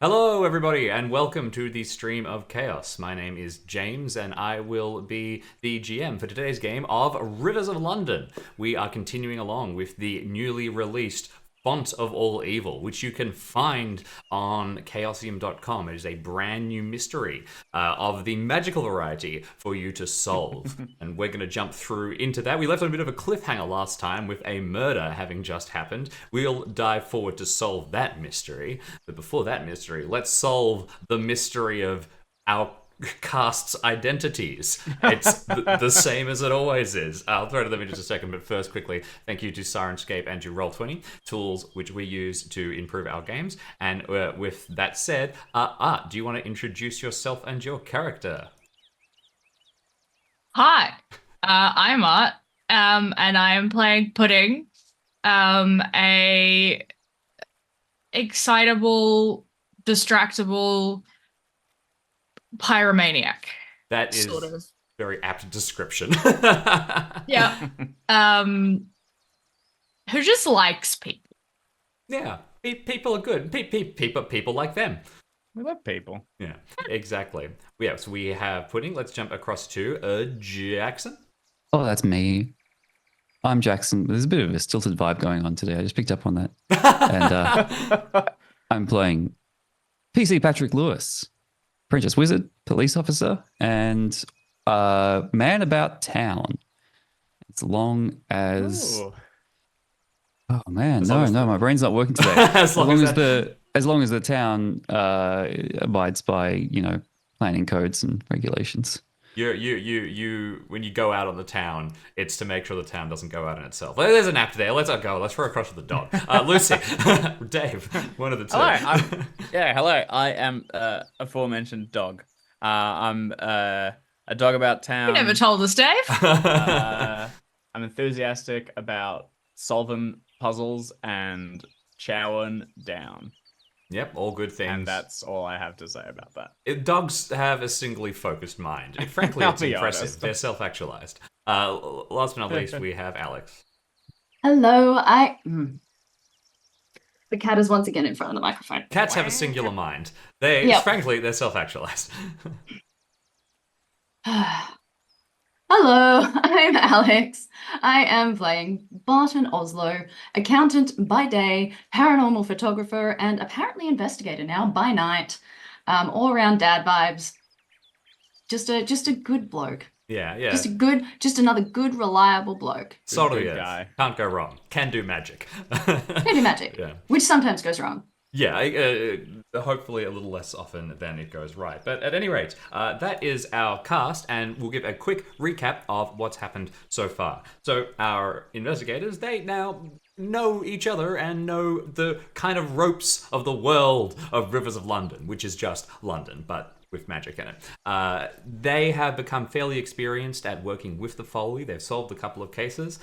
Hello, everybody, and welcome to the stream of Chaos. My name is James, and I will be the GM for today's game of Rivers of London. We are continuing along with the newly released Font of All Evil, which you can find on chaosium.com. It is a brand new mystery of the magical variety for you to solve. And we're going to jump through into that. We left on a bit of a cliffhanger last time with a murder having just happened. We'll dive forward to solve that mystery. But before that mystery, let's solve the mystery of our cast's identities. It's the same as it always is. I'll throw to them in just a second, but first, quickly, thank you to Sirenscape and to Roll20, tools which we use to improve our games. And with that said, Art, do you want to introduce yourself and your character? Hi, I'm Art, and I am playing Pudding, a excitable, distractible pyromaniac. That is Sort of. very apt description. Yeah. Who just likes people. Yeah, people are good. People like them. We love people. Yeah, exactly. Yeah, so we have Pudding. Let's jump across to Jackson. Oh, that's me. I'm Jackson. There's a bit of a stilted vibe going on today. I just picked up on that. And I'm playing PC Patrick Lewis, Apprentice Wizard, Police Officer, and Man About Town. As long as... Ooh. Oh, man. As long as My brain's not working today. As long as as long as the town abides by, planning codes and regulations. You when you go out on the town, it's to make sure the town doesn't go out on itself. There's an app there. Let's go. Let's throw a crush with the dog. Lucy, Dave, one of the two. Hello. I am aforementioned dog. I'm a dog about town. You never told us, Dave. I'm enthusiastic about solving puzzles and chowing down. Yep, all good things. And that's all I have to say about that. Dogs have a singly focused mind. Frankly, it's impressive. Honest. They're self-actualized. Last but not least, we have Alex. Hello, The cat is once again in front of the microphone. Cats have a singular mind. Frankly, they're self-actualized. Hello, I'm Alex. I am playing Barton Oslo, accountant by day, paranormal photographer, and apparently investigator now by night. All around dad vibes. Just a good bloke. Yeah. Just another good, reliable bloke. Salt of the Good earth. guy. Can't go wrong. Can do magic. Can do magic, Yeah. which sometimes goes wrong. Yeah, hopefully a little less often than it goes right. But at any rate, that is our cast, and we'll give a quick recap of what's happened so far. So our investigators, they now know each other and know the kind of ropes of the world of Rivers of London, which is just London, but with magic in it. They have become fairly experienced at working with the Foley. They've solved a couple of cases.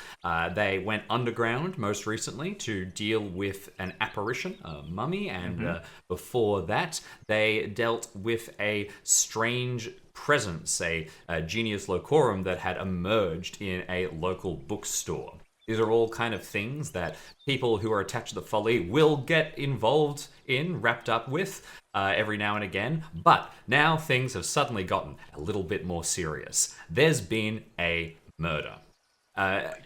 They went underground most recently to deal with an apparition, a mummy, and before that, they dealt with a strange presence, a genius locorum that had emerged in a local bookstore. These are all kind of things that people who are attached to the Folly will get involved in, wrapped up with every now and again. But now things have suddenly gotten a little bit more serious. There's been a murder.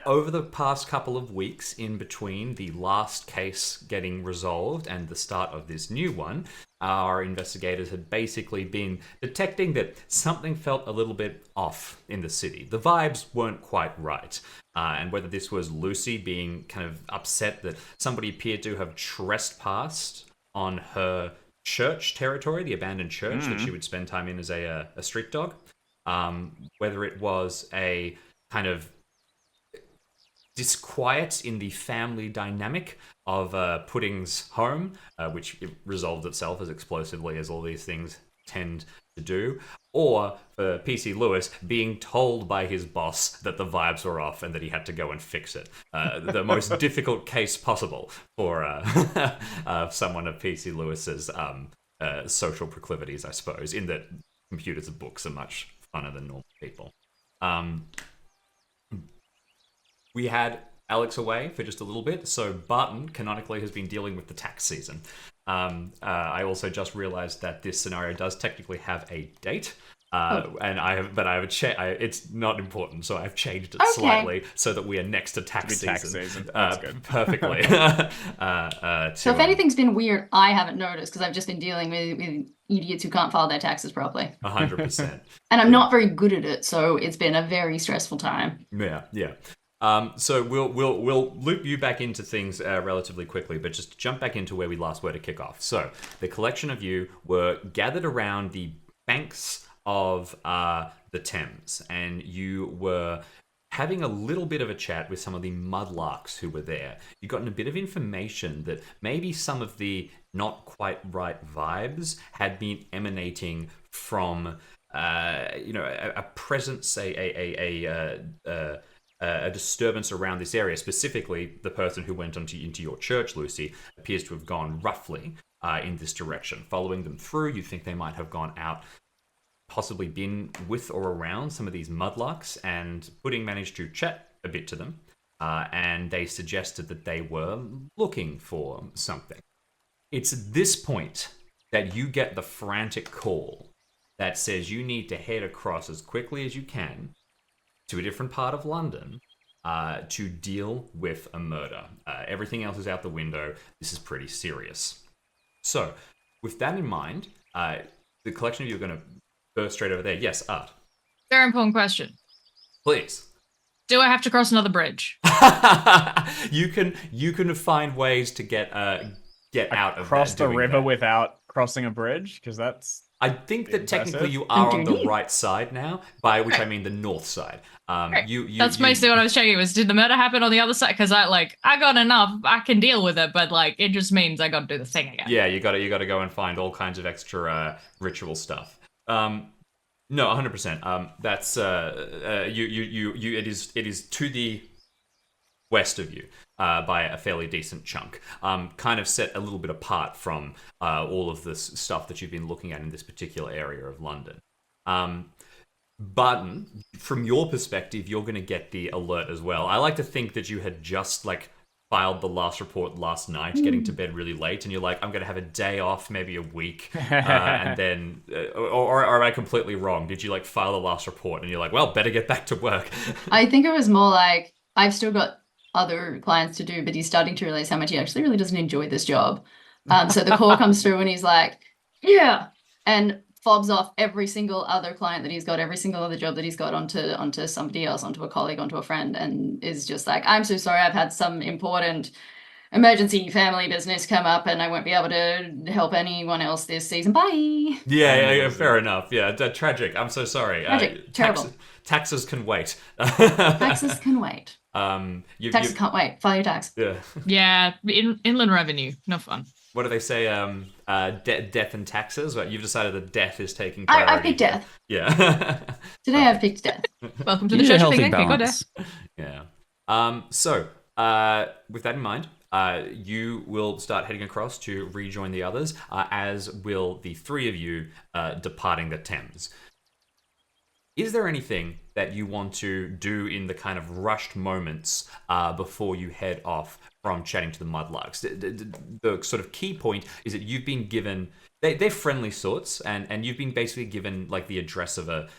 Over the past couple of weeks, in between the last case getting resolved and the start of this new one, our investigators had basically been detecting that something felt a little bit off in the city. The vibes weren't quite right. And whether this was Lucy being kind of upset that somebody appeared to have trespassed on her church territory, the abandoned church that she would spend time in as a street dog, whether it was a kind of disquiet in the family dynamic of Pudding's home, which resolved itself as explosively as all these things tend to do, or for PC Lewis being told by his boss that the vibes were off and that he had to go and fix it. The most difficult case possible for someone of PC Lewis's social proclivities, I suppose, in that computers and books are much funner than normal people. We had Alex away for just a little bit, so Barton canonically has been dealing with the tax season. I also just realized that this scenario does technically have a date. And I have it's not important, so I've changed it slightly so that we are next to tax season. That's good. Perfectly. So if anything's been weird, I haven't noticed because I've just been dealing with idiots who can't file their taxes properly. 100%. And I'm not very good at it, so it's been a very stressful time. Yeah. So we'll loop you back into things relatively quickly, but just to jump back into where we last were to kick off. So the collection of you were gathered around the banks of the Thames, and you were having a little bit of a chat with some of the mudlarks who were there. You've gotten a bit of information that maybe some of the not quite right vibes had been emanating from a presence, a disturbance around this area. Specifically, the person who went into your church, Lucy, appears to have gone roughly in this direction. Following them through, you think they might have gone out, possibly been with or around some of these mudlarks, and Pudding managed to chat a bit to them, and they suggested that they were looking for something. It's at this point that you get the frantic call that says you need to head across as quickly as you can to a different part of London to deal with a murder. Everything else is out the window. This is pretty serious. So, with that in mind, the collection of you are going to burst straight over there. Yes, Art. Very important question. Please. Do I have to cross another bridge? You can find ways to get out of Cross the doing river that. without crossing a bridge, because that's. I think that technically Impressive. you are on the Underneath. right side now, by which I mean the north side. Right. That's Mostly what I was checking was, did the murder happen on the other side? Because I got enough, I can deal with it, but it just means I got to do the thing again. Yeah, you got to go and find all kinds of extra ritual stuff. No, 100%. That's you. It is to the west of you by a fairly decent chunk. Kind of set a little bit apart from all of this stuff that you've been looking at in this particular area of London. But from your perspective, you're going to get the alert as well. I like to think that you had just filed the last report last night, getting to bed really late, and you're like, I'm going to have a day off, maybe a week, and then, or am I completely wrong? Did you file the last report, and you're like, well, better get back to work? I think it was more like, I've still got other clients to do, but he's starting to realize how much he actually really doesn't enjoy this job. So the call comes through and he's like, yeah, and fobs off every single other client that he's got, every single other job that he's got onto somebody else, onto a colleague, onto a friend, and is just like, I'm so sorry, I've had some important emergency family business come up and I won't be able to help anyone else this season. Bye. Yeah, fair enough. Yeah, tragic. I'm so sorry. Tragic. Terrible. Taxes can wait. Taxes can wait. Taxes can't wait. File your tax. Yeah. Yeah, inland revenue, no fun. What do they say? Death and taxes. Well, you've decided that death is taking I priority. picked death. Yeah. Today I've picked death. Welcome to You the need a church of healthy Pig. Go there. balance. Yeah. So, with that in mind, you will start heading across to rejoin the others, as will the three of you departing the Thames. Is there anything that you want to do in the kind of rushed moments before you head off from chatting to the mudlarks? The sort of key point is that you've been given... They're friendly sorts, and you've been basically given the address of a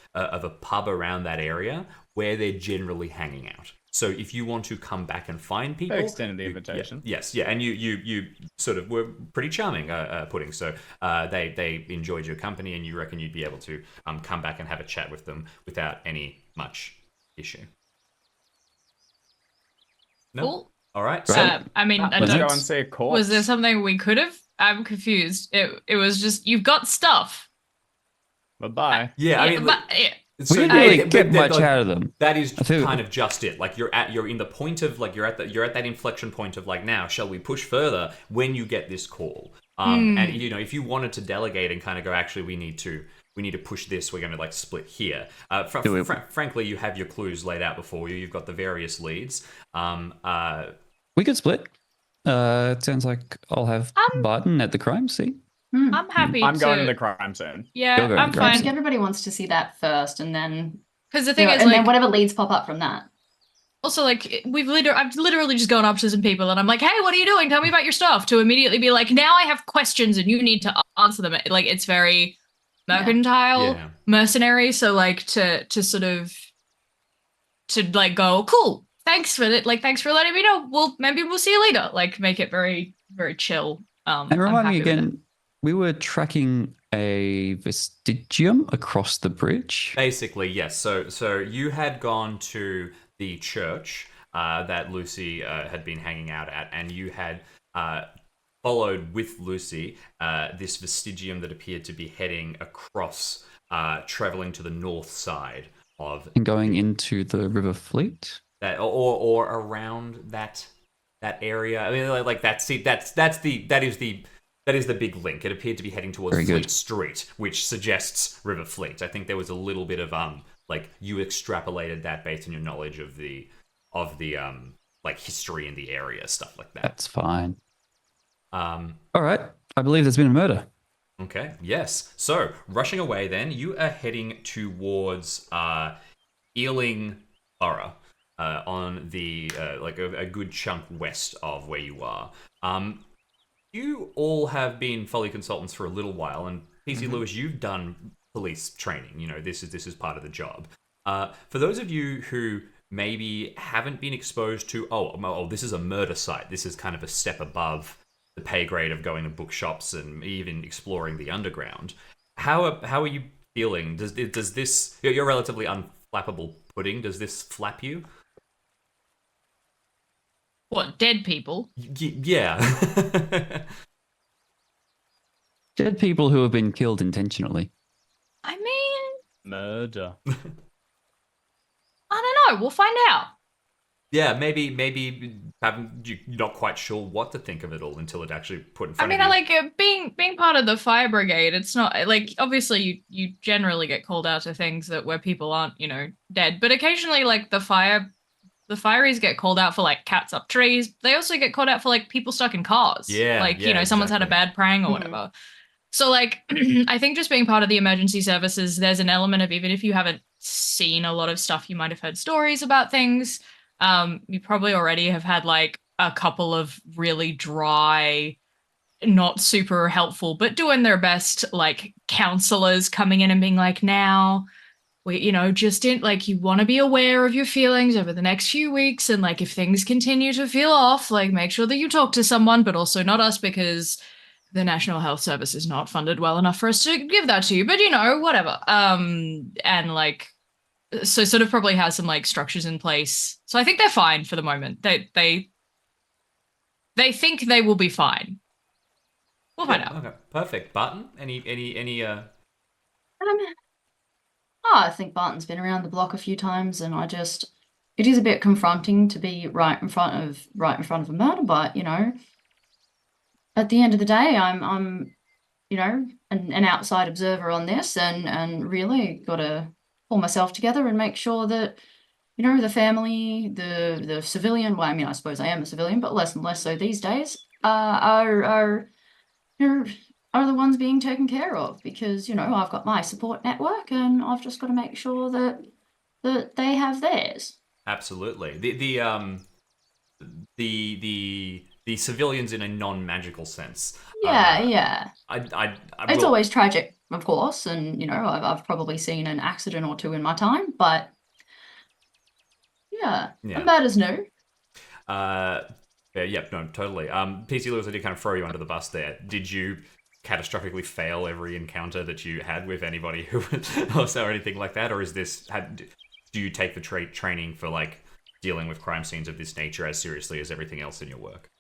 pub around that area where they're generally hanging out. So if you want to come back and find people, They extended the invitation. Yes, and you sort of were pretty charming, Pudding. So they enjoyed your company, and you reckon you'd be able to come back and have a chat with them without any much issue. No. Cool. All right. Great. So I mean, I Let's don't- go and see a corpse. was there something we could have? I'm confused. It was just, you've got stuff. Bye-bye. yeah, I mean, but, yeah. We so didn't really but get much out of them. That is I think- kind of just it. You're in the point of you're at that inflection point of now, shall we push further? When you get this call, and if you wanted to delegate and kind of go, actually, we need to push this. We're going to split here. Frankly, you have your clues laid out before you. You've got the various leads. We could split. It sounds like I'll have Barton at the crime scene. I'm happy I'm to... going to the crime scene. Yeah, You're going I'm to I crime think fine. everybody wants to see that first, and then Because the thing is, and then whatever leads pop up from that. Also, like I've literally just gone up to some people and I'm like, "Hey, what are you doing? Tell me about your stuff." To immediately be like, "Now I have questions and you need to answer them." Like it's very mercantile, Yeah. mercenary. So like to sort of to like go, "Cool, thanks for it. Like thanks for letting me know. Maybe we'll see you later." Like make it very very chill. And I'm remind me happy with it. again, we were tracking a vestigium across the bridge. Basically, yes. So you had gone to the church that Lucy had been hanging out at, and you had followed with Lucy this vestigium that appeared to be heading across, traveling to the north side of And going into the River Fleet. that, or around that area. I mean, like that is the big link. It appeared to be heading towards Very Fleet good. Street, which suggests River Fleet. I think there was a little bit of like you extrapolated that based on your knowledge of the like history in the area, stuff like that. That's fine. Um, All right. I believe there's been a murder. okay, yes. So rushing away, then you are heading towards Ealing Borough. On the like a good chunk west of where you are. You all have been Foley consultants for a little while, and PC Lewis, you've done police training. You know, this is part of the job. For those of you who maybe haven't been exposed to, this is a murder site. This is kind of a step above the pay grade of going to bookshops and even exploring the underground. How are you feeling? Does this? You're relatively unflappable pudding. Does this flap you? What, dead people? Yeah. Dead people who have been killed intentionally. I mean, Murder. I don't know. We'll find out. Yeah, maybe you're not quite sure what to think of it all until it actually put in I front mean, of I you. like being part of the fire brigade. It's not like obviously you generally get called out to things that where people aren't, dead, but occasionally like the fireys get called out for like cats up trees. They also get called out for like people stuck in cars. Yeah, Like, yeah, someone's had a exactly. bad prang or Mhm. whatever. So like I think just being part of the emergency services, there's an element of even if you haven't seen a lot of stuff, you might have heard stories about things. You probably already have had like a couple of really dry, not super helpful, but doing their best, like counselors coming in and being like, now we, just in like you want to be aware of your feelings over the next few weeks. And like if things continue to feel off, like make sure that you talk to someone, but also not us because the National Health Service is not funded well enough for us to give that to you. But whatever. And like so sort of probably has some like structures in place. So I think they're fine for the moment. They think they will be fine. We'll find out. Okay, perfect. Barton, any I think Barton's been around the block a few times, and it is a bit confronting to be right in front of a murder, but at the end of the day, I'm an outside observer on this, and really got to pull myself together and make sure that the family, the civilian. Well, I mean, I suppose I am a civilian, but less and less so these days. Are are the ones being taken care of because I've got my support network, and I've just got to make sure that they have theirs. absolutely the civilians in a non-magical sense. Yeah. I It's will- always tragic, of course, and I've probably seen an accident or two in my time, but yeah. Murder's new. no, totally. PC Lewis, I did kind of throw you under the bus there. Did you catastrophically fail every encounter that you had with anybody who was or anything like that, or do you take the training for like dealing with crime scenes of this nature as seriously as everything else in your work?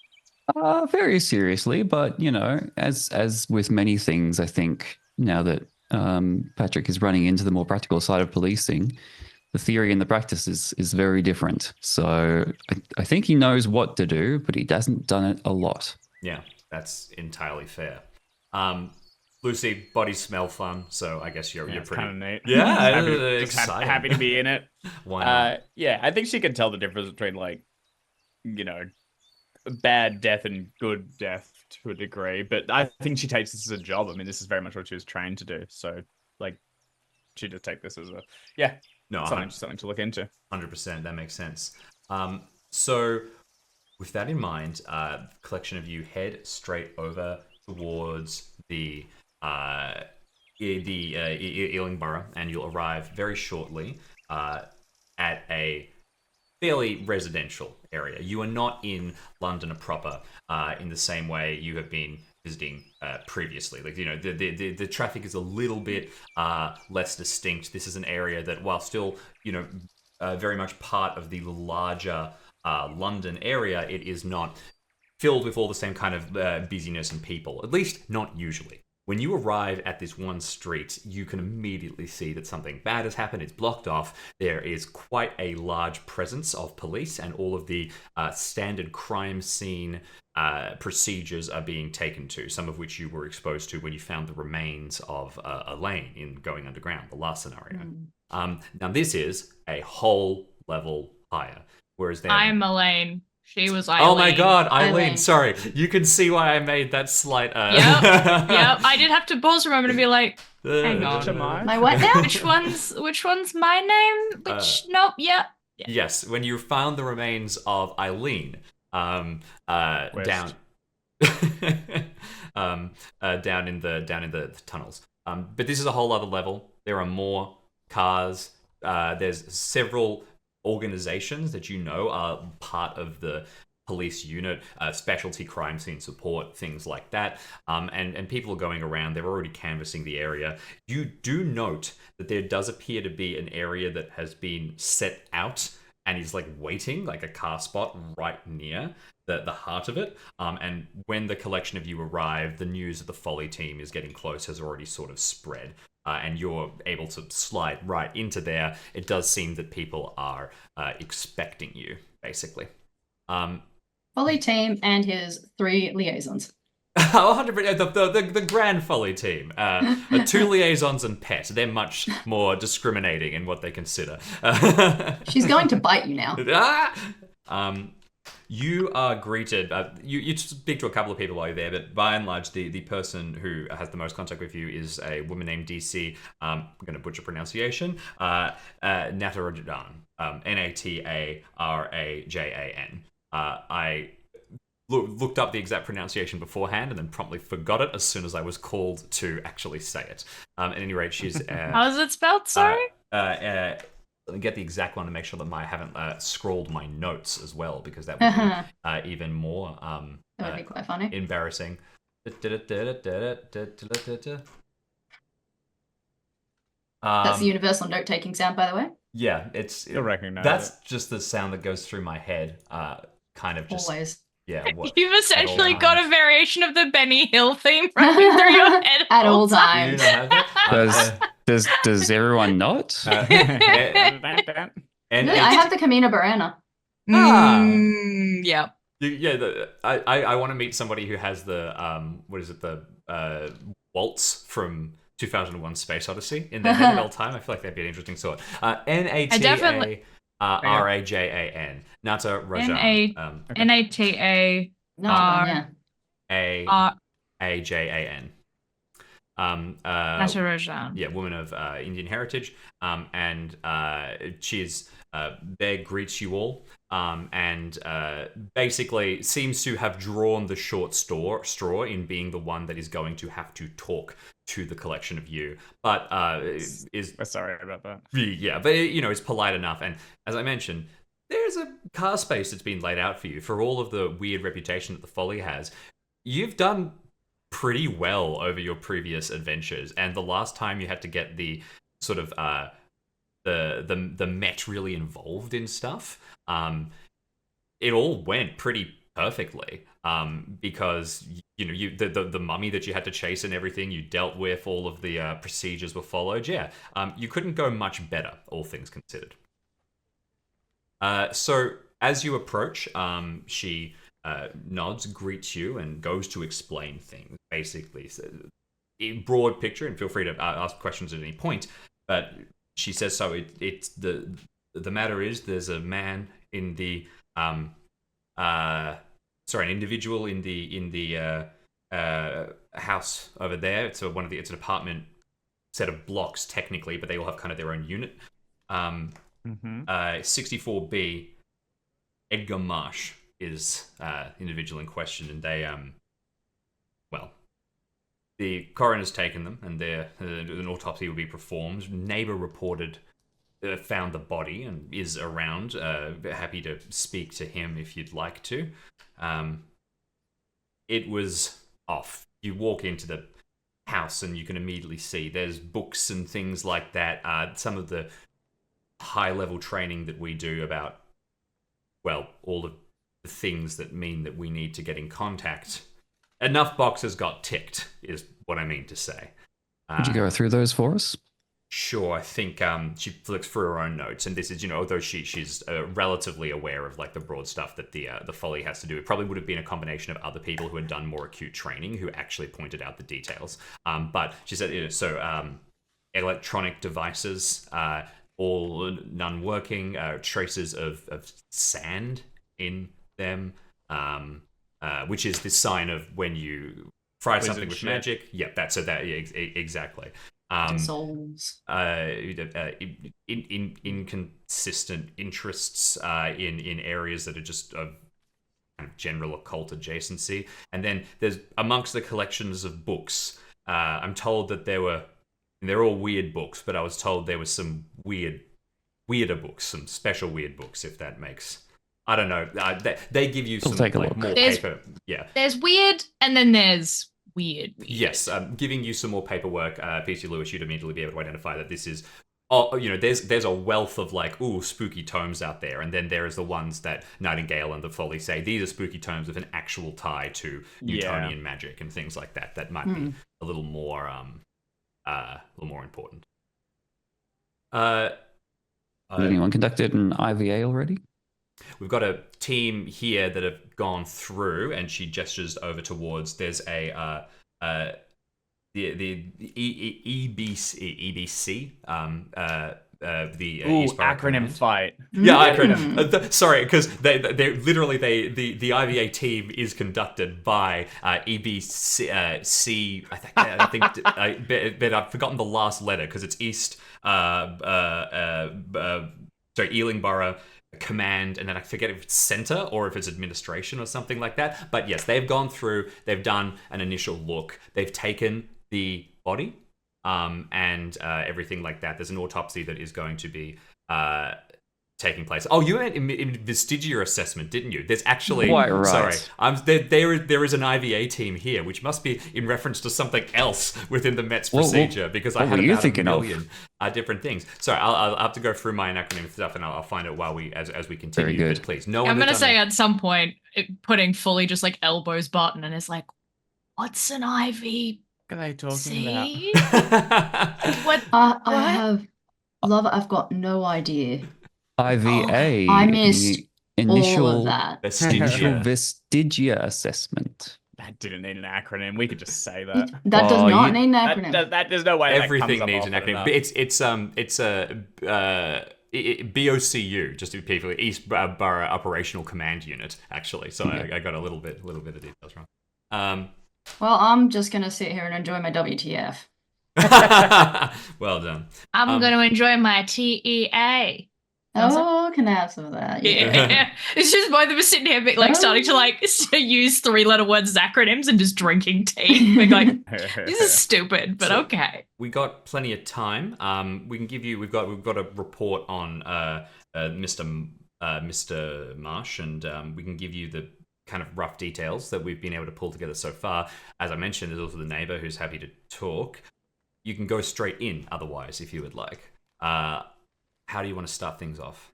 Very seriously, but as with many things, I think now that Patrick is running into the more practical side of policing, the theory and the practice is very different. So I think he knows what to do, but he hasn't done it a lot. Yeah, that's entirely fair. Lucy, bodies smell fun, so I guess you're It's pretty kind of neat. Yeah, Just happy to be in it. Why not? Yeah, I think she can tell the difference between like, bad death and good death to a degree. But I think she takes this as a job. I mean, this is very much what she was trained to do. So like, she just take this as No, something to look into. 100%. That makes sense. So, with that in mind, collection of you head straight over towards the Ealing Borough, and you'll arrive very shortly at a fairly residential area. You are not in London proper in the same way you have been visiting previously. Like, you know, the traffic is a little bit less distinct. This is an area that, while still, you know, very much part of the larger London area, it is not filled with all the same kind of busyness and people, at least not usually. When you arrive at this one street, you can immediately see that something bad has happened. It's blocked off. There is quite a large presence of police, and all of the standard crime scene procedures are being taken to, some of which you were exposed to when you found the remains of Elaine in Going Underground, the last scenario. Now, this is a whole level higher. Whereas then... I'm Elaine. She was Eileen. Oh my god, Eileen. Sorry. You can see why I made that slight... Yep. I did have to pause for a moment and be like, hang on. My what now? Which one's my name? Nope, yeah. Yes, when you found the remains of Eileen, down down in the tunnels. But this is a whole other level. There are more cars. There's several organizations that you know are part of the police unit, specialty crime scene support, things like that. And people are going around. They're already canvassing the area. You do note that there does appear to be an area that has been set out and is like waiting, like a car spot right near the heart of it. And when the collection of you arrive, the news that the Folly team is getting close has already sort of spread. And you're able to slide right into there. It does seem that people are expecting you, basically. Folly team and his 3 liaisons. 100%. The Grand Folly team. 2 liaisons and pet. They're much more discriminating in what they consider. She's going to bite you now. You are greeted. You speak to a couple of people while you're there, but by and large, the person who has the most contact with you is a woman named DC. I'm going to butcher pronunciation. Natarajan. Natarajan. I looked up the exact pronunciation beforehand and then promptly forgot it as soon as I was called to actually say it. At any rate, she's... How's it spelled, sorry? Let me get the exact one to make sure that I haven't scrolled my notes as well, because that would be even more that would be quite funny. Embarrassing. That's the universal note-taking sound, by the way. Yeah, You'll recognize that's it. just the sound that goes through my head. Kind of just Always. yeah. You've essentially all got times. a variation of the Benny Hill theme running through your head At all You times. don't have that? Does everyone not? And Really, I have the Camino Burana. Yeah. I want to meet somebody who has the the waltz from 2001: Space Odyssey in their head at all time. I feel like that'd be an interesting sort. Natarajan. Nata Rajan. Nata. No, yeah. Ajan. Nata Rajan. Yeah, woman of Indian heritage, and she's there, greets you all, and basically seems to have drawn the short straw in being the one that is going to have to talk to the collection of you, but is Sorry about that. yeah, but is polite enough. And as I mentioned, there's a car space that's been laid out for you. For all of the weird reputation that the Folly has, you've done pretty well over your previous adventures, and the last time you had to get the sort of the Met really involved in stuff, it all went pretty perfectly, because the mummy that you had to chase and everything you dealt with, all of the procedures were followed. You couldn't go much better, all things considered. So as you approach, she nods, greets you, and goes to explain things. Basically, so, in broad picture, and feel free to ask questions at any point. But she says, so it's the matter is there's a man in the an individual in the house over there. It's it's an apartment set of blocks technically, but they all have kind of their own unit. 64B Edgar Marsh is the individual in question, and they the coroner's taken them, and an autopsy will be performed. Neighbor reported found the body and is around. Happy to speak to him if you'd like to. It was off. You walk into the house and you can immediately see there's books and things like that. Some of the high-level training that we do about, well, all of the things that mean that we need to get in contact. Enough boxes got ticked, is what I mean to say. Could you go through those for us? Sure, I think she flicks through her own notes, and this is, although she's relatively aware of like the broad stuff that the Folly has to do. It probably would have been a combination of other people who had done more acute training who actually pointed out the details. But she said, electronic devices, all none working, traces of sand in them, which is the sign of when you fry something with magic. Yep, that's so that exactly. Souls. Inconsistent interests in areas that are just of kind of general occult adjacency. And then there's amongst the collections of books, I'm told that they're all weird books, but I was told there was some weirder books, some special weird books, if that makes... I don't know. They give you some more paper. Yeah. There's weird, and then there's weird. Yes, giving you some more paperwork, PC Lewis, you'd immediately be able to identify that this is, there's a wealth of spooky tomes out there, and then there is the ones that Nightingale and the Folly say these are spooky tomes with an actual tie to Newtonian magic and things like that. That might be a little more important. Has anyone conducted an IVA already? We've got a team here that have gone through, and she gestures over towards. There's the EBC, the East Borough acronym Command. fight. Yeah, acronym. Sorry, because they literally the IVA team is conducted by EBC. I think, but I've forgotten the last letter because it's East. Ealing Borough Command, and then I forget if it's center or if it's administration or something like that. But yes, they've gone through, they've done an initial look, they've taken the body and everything like that. There's an autopsy that is going to be taking place. Oh, you had vestigial assessment, didn't you? There's actually... Quite right. Sorry. There is an IVA team here, which must be in reference to something else within the Mets procedure, because I had about a million different things. Sorry, I'll have to go through my acronym stuff, and I'll find it while as we continue. Very good. But please, no one... I'm going to say at some point, putting Fully just like elbows Barton and is like, what's an IV? What are they talking about? What? I have... Love, I've got no idea. IVA. I missed initial all of that. Vestigia assessment. That didn't need an acronym. We could just say that. That does not need an acronym. There's no way everything that needs an acronym. It's BOCU, just to be people, East Borough Operational Command Unit, actually. So I got a little bit of details wrong. Well, I'm just going to sit here and enjoy my WTF. Well done. I'm going to enjoy my TEA. Oh, can I have some of that? Yeah. It's just both of us sitting here starting to use 3-letter words as acronyms and just drinking tea. We're like, this is stupid, but okay. We got plenty of time. We can give you. We've got a report on Mr. Marsh, and we can give you the kind of rough details that we've been able to pull together so far. As I mentioned, there's also the neighbor who's happy to talk. You can go straight in, otherwise, if you would like. How do you want to start things off?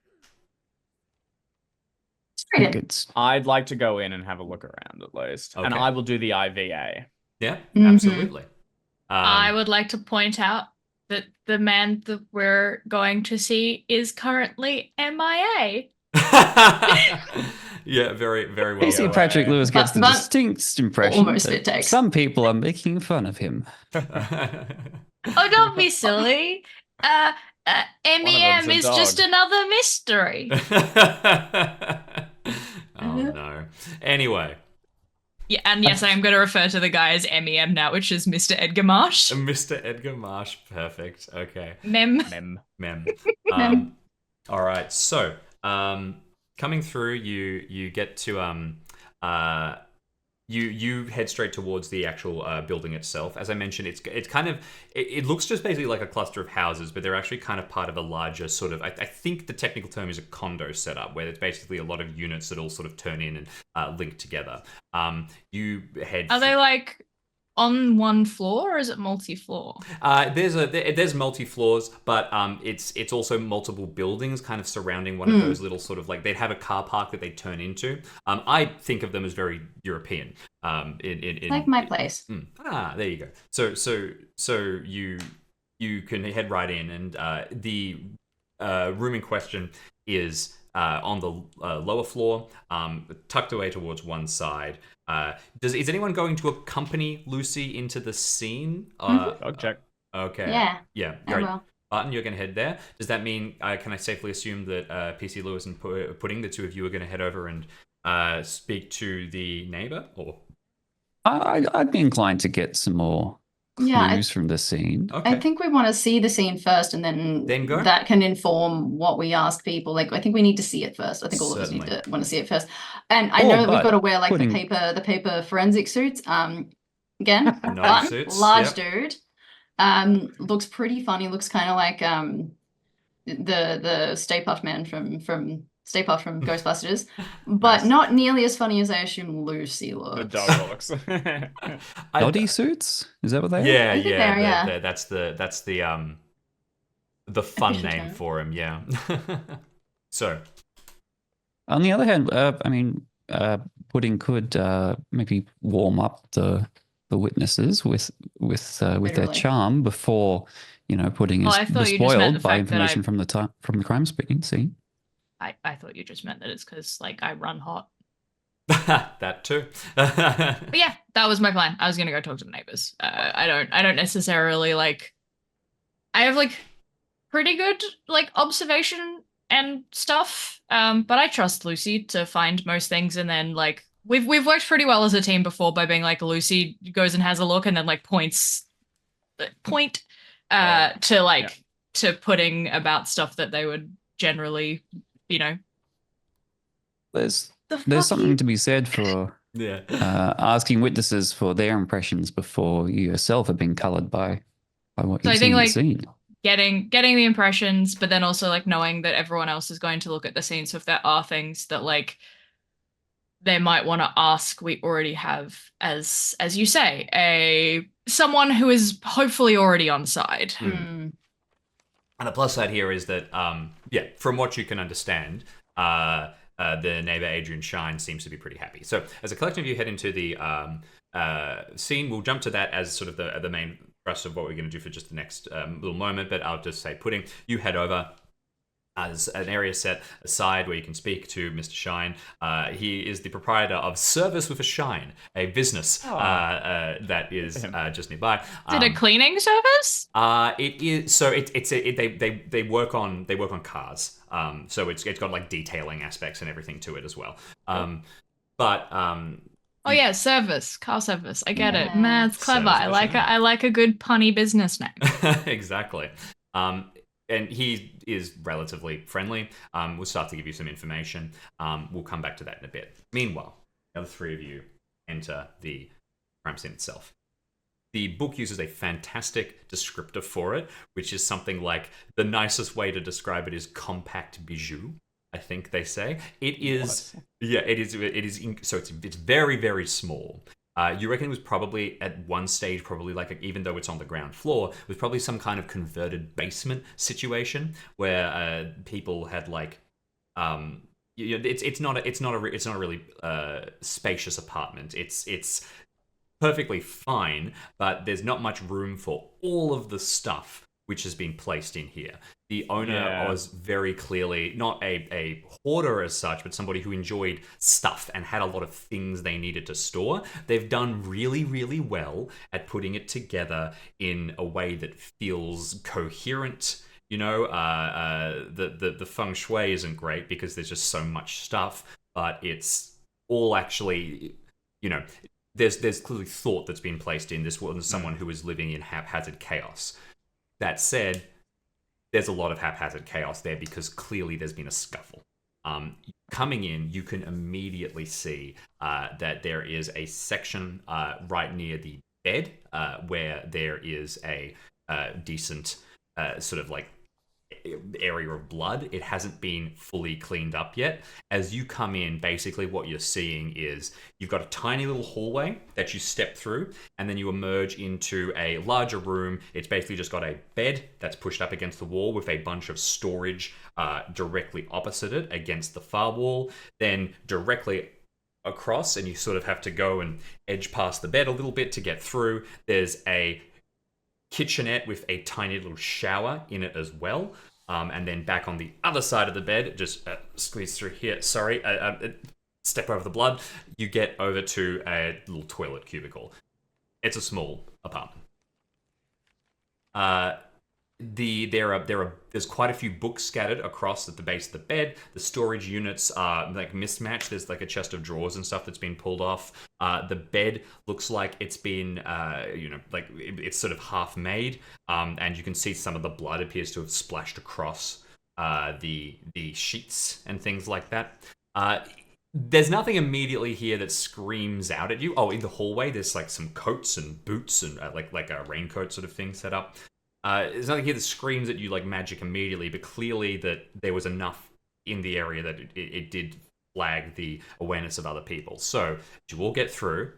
I'd like to go in and have a look around at least. Okay. And I will do the IVA. Yeah, absolutely. I would like to point out that the man that we're going to see is currently MIA. Yeah, very, very well. PC Patrick Lewis gets the distinct impression that some people are making fun of him. Oh, don't be silly. MEM is just another mystery. Oh, no. Anyway. Yeah, and yes, I am going to refer to the guy as MEM now, which is Mr. Edgar Marsh. Mr. Edgar Marsh, perfect. Okay. Mem. All right, so coming through, you get to you head straight towards the actual building itself. As I mentioned, it's kind of it looks just basically like a cluster of houses, but they're actually kind of part of a larger sort of. I think the technical term is a condo setup, where it's basically a lot of units that all sort of turn in and link together. You head. Are they like on one floor, or is it multi-floor? There's multi floors, but it's also multiple buildings kind of surrounding one of those little sort of like they'd have a car park that they turn into. I think of them as very European. In Like my place. There you go. So you can head right in, and the room in question is on the lower floor, tucked away towards one side. Is anyone going to accompany Lucy into the scene? Dog check. Okay. Yeah. You're I right. will. Barton, you're going to head there. Does that mean, can I safely assume that PC Lewis and Pudding, the two of you, are going to head over and speak to the neighbor? Or I'd be inclined to get some more Yeah, clues from the scene. okay. I think we want to see the scene first, and then go? that can inform what we ask people. Like, I think we need to see it first. I think all of us Certainly. need to want to see it first. And I know that we've but got to wear like putting- the paper forensic suits. Again, Nice but suits, large yep. dude. Looks pretty funny. Looks kind of like the Stay Puft Man from Stay Puft from Ghostbusters, but Nice. not nearly as funny as I assume Lucy The looks. dog looks. Body suits? Is that what they are? Yeah, I think yeah. they're, yeah. That's the fun Official name term. for him. Yeah. So On the other hand, I mean, Pudding could maybe warm up the witnesses with their Literally. charm before Pudding Oh, is I thought you just meant the spoiled by fact that information from the crime scene. I thought you just meant that it's because like I run hot. that too. But yeah, that was my plan. I was gonna go talk to the neighbors. I don't necessarily like. I have like pretty good like observation and stuff. But I trust Lucy to find most things, and then like we've worked pretty well as a team before by being like Lucy goes and has a look and then like point to like to Pudding about stuff that they would generally, There's The something to be said for Yeah. asking witnesses for their impressions before you yourself have been coloured by what So you've I seen think, in the like, scene. getting the impressions, but then also like knowing that everyone else is going to look at the scene. So if there are things that like they might want to ask, we already have, as you say, someone who is hopefully already on side. And the plus side here is that, from what you can understand, the neighbor Adrian Shine seems to be pretty happy. So as a collective, you head into the scene. We'll jump to that as sort of the main thrust of what we're going to do for just the next little moment. But I'll just say, Pudding, you head over. There's an area set aside where you can speak to Mr. Shine. He is the proprietor of Service with a Shine, a business that is just nearby. Is it a cleaning service? It is. So they work on cars. So it's got like detailing aspects and everything to it as well. Oh yeah, service, car service. I get it. Yeah. Man, it's clever. Service I like a good punny business name. Exactly. And he is relatively friendly. We'll start to give you some information. We'll come back to that in a bit. Meanwhile, the other three of you enter the crime scene itself. The book uses a fantastic descriptor for it, which is something like the nicest way to describe it is compact bijou. I think they say it is. Yeah, it is. So it's very, very small. You reckon it was probably at one stage, probably like even though it's on the ground floor, it was probably some kind of converted basement situation where people had like, it's not a really spacious apartment. It's perfectly fine, but there's not much room for all of the stuff which has been placed in here. The owner was very clearly not a hoarder as such, but somebody who enjoyed stuff and had a lot of things they needed to store. They've done really, really well at putting it together in a way that feels coherent. The feng shui isn't great because there's just so much stuff, but it's all actually, there's clearly thought that's been placed in this wasn't someone who is living in haphazard chaos. That said, there's a lot of haphazard chaos there because clearly there's been a scuffle. Coming in, you can immediately see that there is a section right near the bed where there is a decent sort of like area of blood. It hasn't been fully cleaned up yet. As you come in, basically what you're seeing is you've got a tiny little hallway that you step through, and then you emerge into a larger room. It's basically just got a bed that's pushed up against the wall with a bunch of storage directly opposite it against the far wall. Then directly across, and you sort of have to go and edge past the bed a little bit to get through, there's a kitchenette with a tiny little shower in it as well. And then back on the other side of the bed, just squeeze through here. Sorry, step over the blood. You get over to a little toilet cubicle. It's a small apartment. There's quite a few books scattered across at the base of the bed. The storage units are like mismatched. There's like a chest of drawers and stuff that's been pulled off. The bed looks like it's been like it's sort of half made, and you can see some of the blood appears to have splashed across the sheets and things like that. There's nothing immediately here that screams out at you. Oh, in the hallway there's like some coats and boots and like a raincoat sort of thing set up. There's nothing here that screams at you like magic immediately, but clearly that there was enough in the area that it did flag the awareness of other people. So, do you all get through?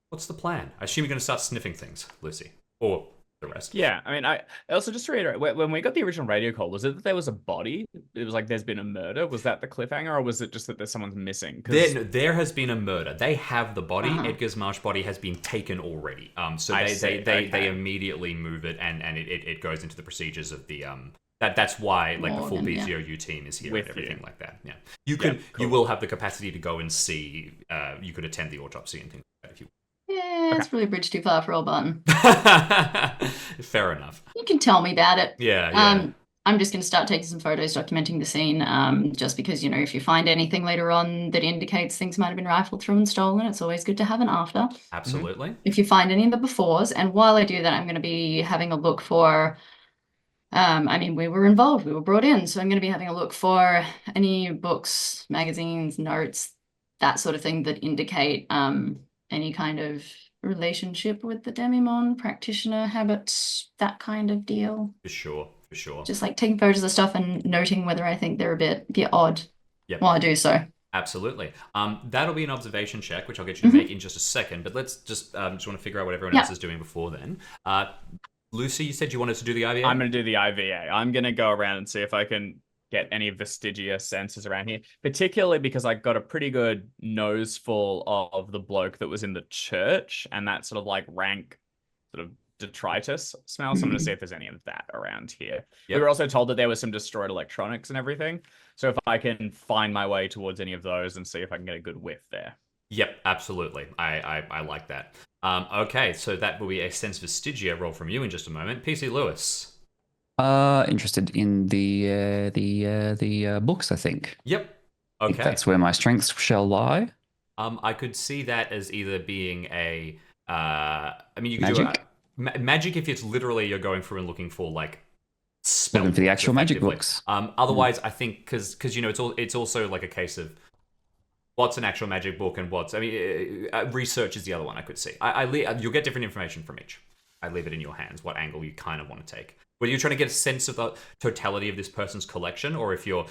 What's the plan? I assume you're going to start sniffing things, Lucy. Or the rest. Yeah, I mean, I also, just to reiterate, when we got the original radio call, was it that there was a body? It was like there's been a murder. Was that the cliffhanger, or was it just that there's someone's missing? There has been a murder. They have the body. Edgar's Marsh body has been taken already. So they immediately move it, and it goes into the procedures of the that's why like the full BCOU team is here and everything like that. Yeah, you will have the capacity to go and see. You could attend the autopsy and things like that if you. Yeah, it's really a bridge too far for old Barton. Fair enough. You can tell me about it. Yeah. I'm just going to start taking some photos documenting the scene, just because, if you find anything later on that indicates things might have been rifled through and stolen, it's always good to have an after. Absolutely. If you find any of the befores, and while I do that, I'm going to be having a look for, we were involved, we were brought in, so I'm going to be having a look for any books, magazines, notes, that sort of thing that indicate any kind of relationship with the Demimon, practitioner habits, that kind of deal. For sure. Just like taking photos of stuff and noting whether I think they're a bit odd while I do so. Absolutely. That'll be an observation check, which I'll get you to make in just a second. But let's just want to figure out what everyone else is doing before then. Lucy, you said you wanted to do the IVA? I'm going to do the IVA. I'm going to go around and see if I can get any vestigia senses around here, particularly because I got a pretty good nose full of the bloke that was in the church and that sort of like rank sort of detritus smell. So I'm going to see if there's any of that around here. We were also told that there was some destroyed electronics and everything. So if I can find my way towards any of those and see if I can get a good whiff there. Yep, absolutely. I like that. Okay, so that will be a sense vestigia roll from you in just a moment. PC Lewis. Interested in the books, I think. Yep. I think that's where my strengths shall lie. I could see that as either being a you could magic? do magic if it's literally you're going through and looking for like spells. Looking for the actual magic books. Otherwise, I think because it's also like a case of what's an actual magic book and what's research is the other one I could see. You'll get different information from each. I leave it in your hands what angle you kind of want to take. Whether you're trying to get a sense of the totality of this person's collection, or if you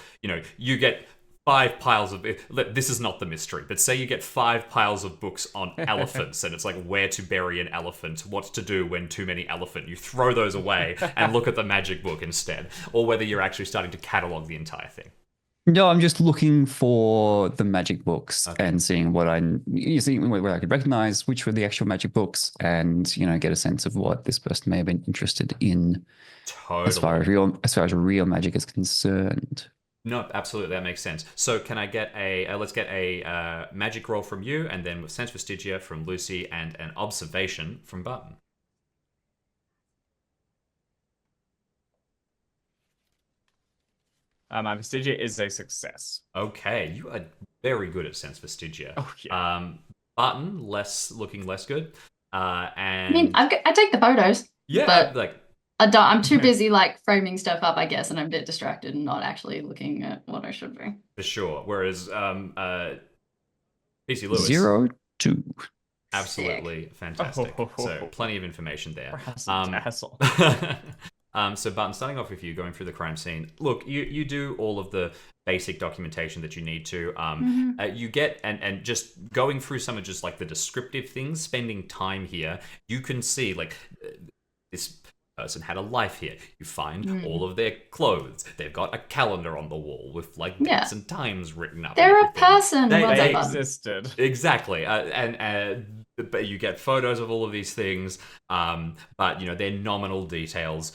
get 5 piles of, this is not the mystery, but say you get 5 piles of books on elephants, and it's like where to bury an elephant, what to do when too many elephant. You throw those away and look at the magic book instead, or whether you're actually starting to catalog the entire thing. No, I'm just looking for the magic books and seeing where I could recognize which were the actual magic books, and get a sense of what this person may have been interested in. Totally. As far as real magic is concerned. No, absolutely, that makes sense. So can I get let's get a magic roll from you, and then with sense vestigia from Lucy, and an observation from Barton. My vestigia is a success. Okay, you are very good at sense vestigia. Oh yeah. Barton looking less good. And I take the photos. Yeah, but like I'm too busy like framing stuff up, I guess, and I'm a bit distracted and not actually looking at what I should be. For sure. Whereas PC Lewis, 02. absolutely fantastic. So plenty of information there. Hassle. So Barton, starting off with you, going through the crime scene. Look, you do all of the basic documentation that you need to. You get and just going through some of just like the descriptive things, spending time here, you can see like this person had a life here. You find all of their clothes. They've got a calendar on the wall with like dates and times written up. They're a person. They existed. Exactly. But you get photos of all of these things, but they're nominal details.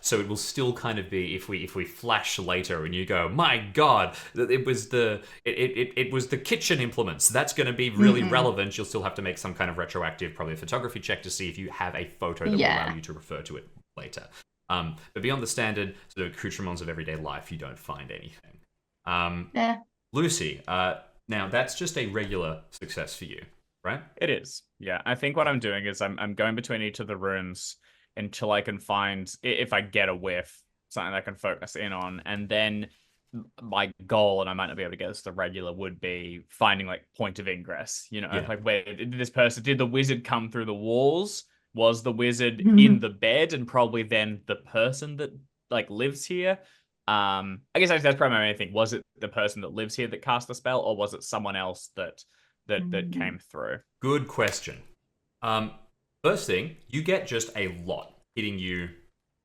So it will still kind of be if we flash later and you go, my God, it was the kitchen implements. That's going to be really relevant. You'll still have to make some kind of retroactive, probably a photography check to see if you have a photo that will allow you to refer to it later. But beyond the standard sort of accoutrements of everyday life, you don't find anything. Lucy, now that's just a regular success for you. Right? It is. Yeah. I think what I'm doing is I'm going between each of the rooms until I can find, if I get a whiff, something that I can focus in on. And then my goal, and I might not be able to get this the regular, would be finding like point of ingress. Like where did the wizard come through the walls? Was the wizard in the bed and probably then the person that like lives here? I guess that's probably my main thing. Was it the person that lives here that cast the spell, or was it someone else that came through? Good question. First thing, you get just a lot hitting you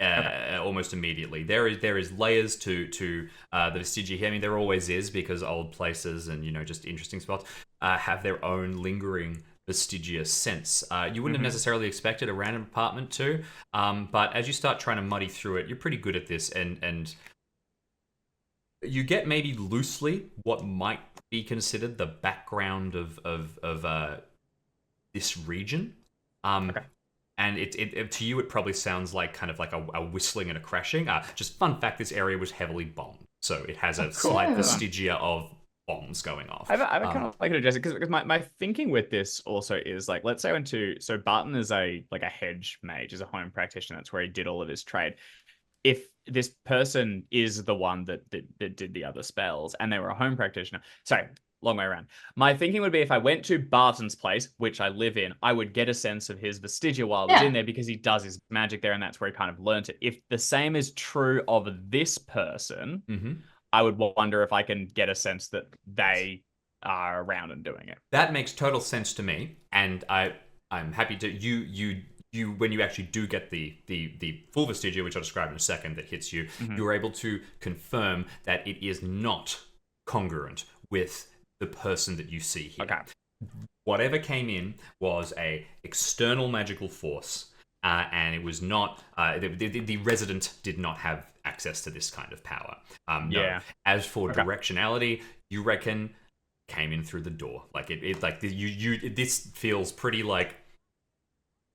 almost immediately. There is layers to the Vestigia here. I mean, there always is, because old places and just interesting spots have their own lingering Vestigia sense. You wouldn't have necessarily expected a random apartment to, but as you start trying to muddy through it, you're pretty good at this, and you get maybe loosely what might be considered the background of this region. And it to you, it probably sounds like kind of like a whistling and a crashing. Just fun fact, this area was heavily bombed, so it has a slight vestigia of bombs going off. I kind of like to address it because my thinking with this also is like, let's say so Barton is a hedge mage, is a home practitioner. That's where he did all of his trade. If this person is the one that did the other spells and they were a home practitioner, sorry, long way around. My thinking would be if I went to Barton's place, which I live in, I would get a sense of his vestigia while I was in there, because he does his magic there and that's where he kind of learnt it. If the same is true of this person, I would wonder if I can get a sense that they are around and doing it. That makes total sense to me, and I'm happy to you when you actually do get the full vestigia, which I'll describe in a second, that hits you, you're able to confirm that it is not congruent with the person that you see here. Okay. Whatever came in was a external magical force, and it was not the resident did not have access to this kind of power. No. As for directionality, you reckon came in through the door. Like this feels pretty like,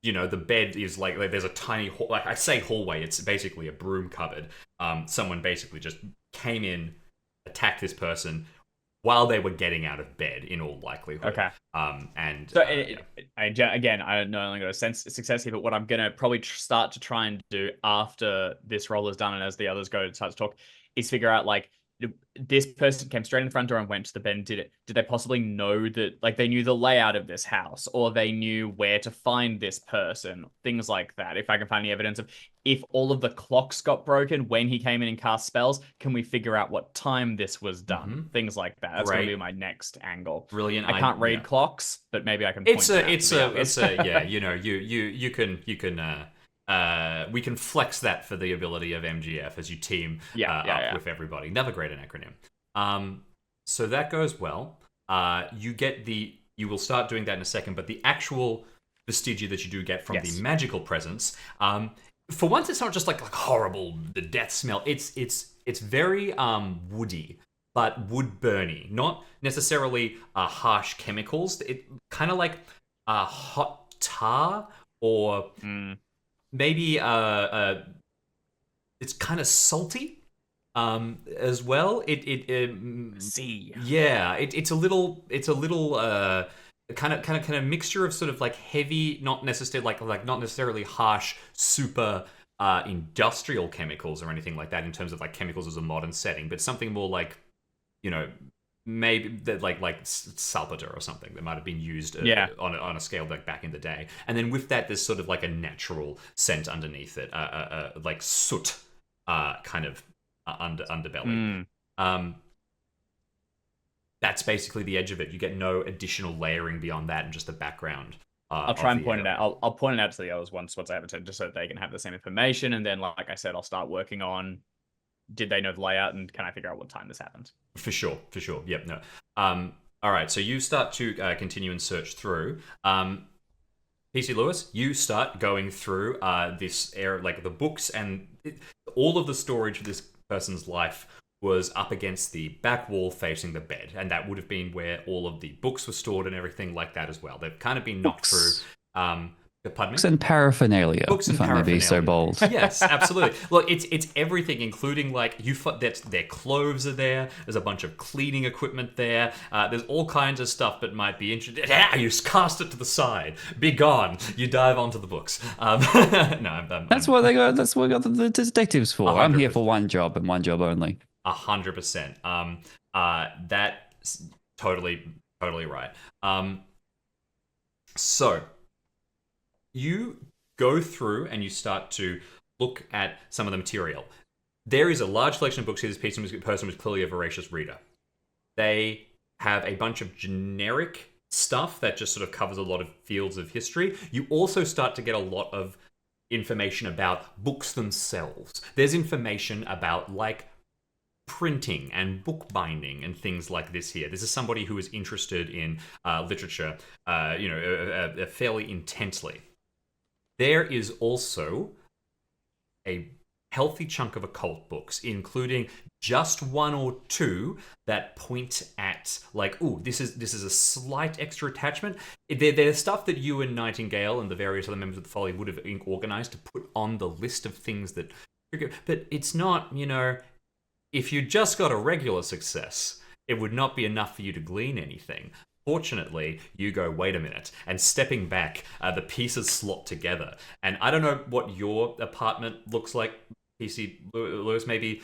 the bed is like there's a tiny like I say hallway. It's basically a broom cupboard. Someone basically just came in, attacked this person while they were getting out of bed, in all likelihood. Okay. And so again, I not only got a sense of success here, but what I'm gonna probably start to try and do after this roll is done and as the others start to talk, is figure out like, this person came straight in the front door and went to the bed and did it. Did they possibly know that, like, they knew the layout of this house, or they knew where to find this person? Things like that. If I can find any evidence of if all of the clocks got broken when he came in and cast spells, can we figure out what time this was done? Things like that. That's going to be my next angle. Brilliant. I can't read clocks, but maybe I can. It's yeah. You can. We can flex that for the ability of MGF as you team up with everybody. Another great acronym. So that goes well. You will start doing that in a second, but the actual vestigia that you do get from the magical presence, for once, it's not just like horrible, the death smell. It's very woody, but wood burny, not necessarily harsh chemicals. It kind of like hot tar, or maybe it's kind of salty as well. It's a little kind of mixture of sort of like heavy, not necessarily harsh, super industrial chemicals or anything like that in terms of like chemicals as a modern setting, but something more like, maybe that like salpeter or something that might have been used on a scale like back in the day. And then with that, there's sort of like a natural scent underneath it, like soot kind of underbelly. That's basically the edge of it. You get no additional layering beyond that and just the background. I'll try and point it out. I'll point it out to the others once I have it, just so that they can have the same information. And then, like I said, I'll start working on, did they know the layout, and can I figure out what time this happened? For sure. Yep, no. All right, so you start to continue and search through. PC Lewis, you start going through this area, like the books, and all of the storage of this person's life was up against the back wall facing the bed, and that would have been where all of the books were stored and everything like that as well. They've kind of been knocked through. Pardon me? Books and paraphernalia. Books and if I may be so bold. Yes, absolutely. Look, it's everything, including like their clothes are there. There's a bunch of cleaning equipment there. There's all kinds of stuff that might be interesting. You cast it to the side. Be gone. You dive onto the books. That's what they got. That's what got the detectives for. 100%. I'm here for one job and one job only. 100%. That's totally right. So you go through and you start to look at some of the material. There is a large collection of books here. This person was clearly a voracious reader. They have a bunch of generic stuff that just sort of covers a lot of fields of history. You also start to get a lot of information about books themselves. There's information about like printing and bookbinding and things like this here. This is somebody who is interested in literature, fairly intensely. There is also a healthy chunk of occult books, including just one or two that point at like, ooh, this is a slight extra attachment. They're stuff that you and Nightingale and the various other members of the Folly would have organized to put on the list of things that, but it's not, if you just got a regular success, it would not be enough for you to glean anything. Fortunately, you go, wait a minute, and stepping back, the pieces slot together. And I don't know what your apartment looks like, PC Lewis. Maybe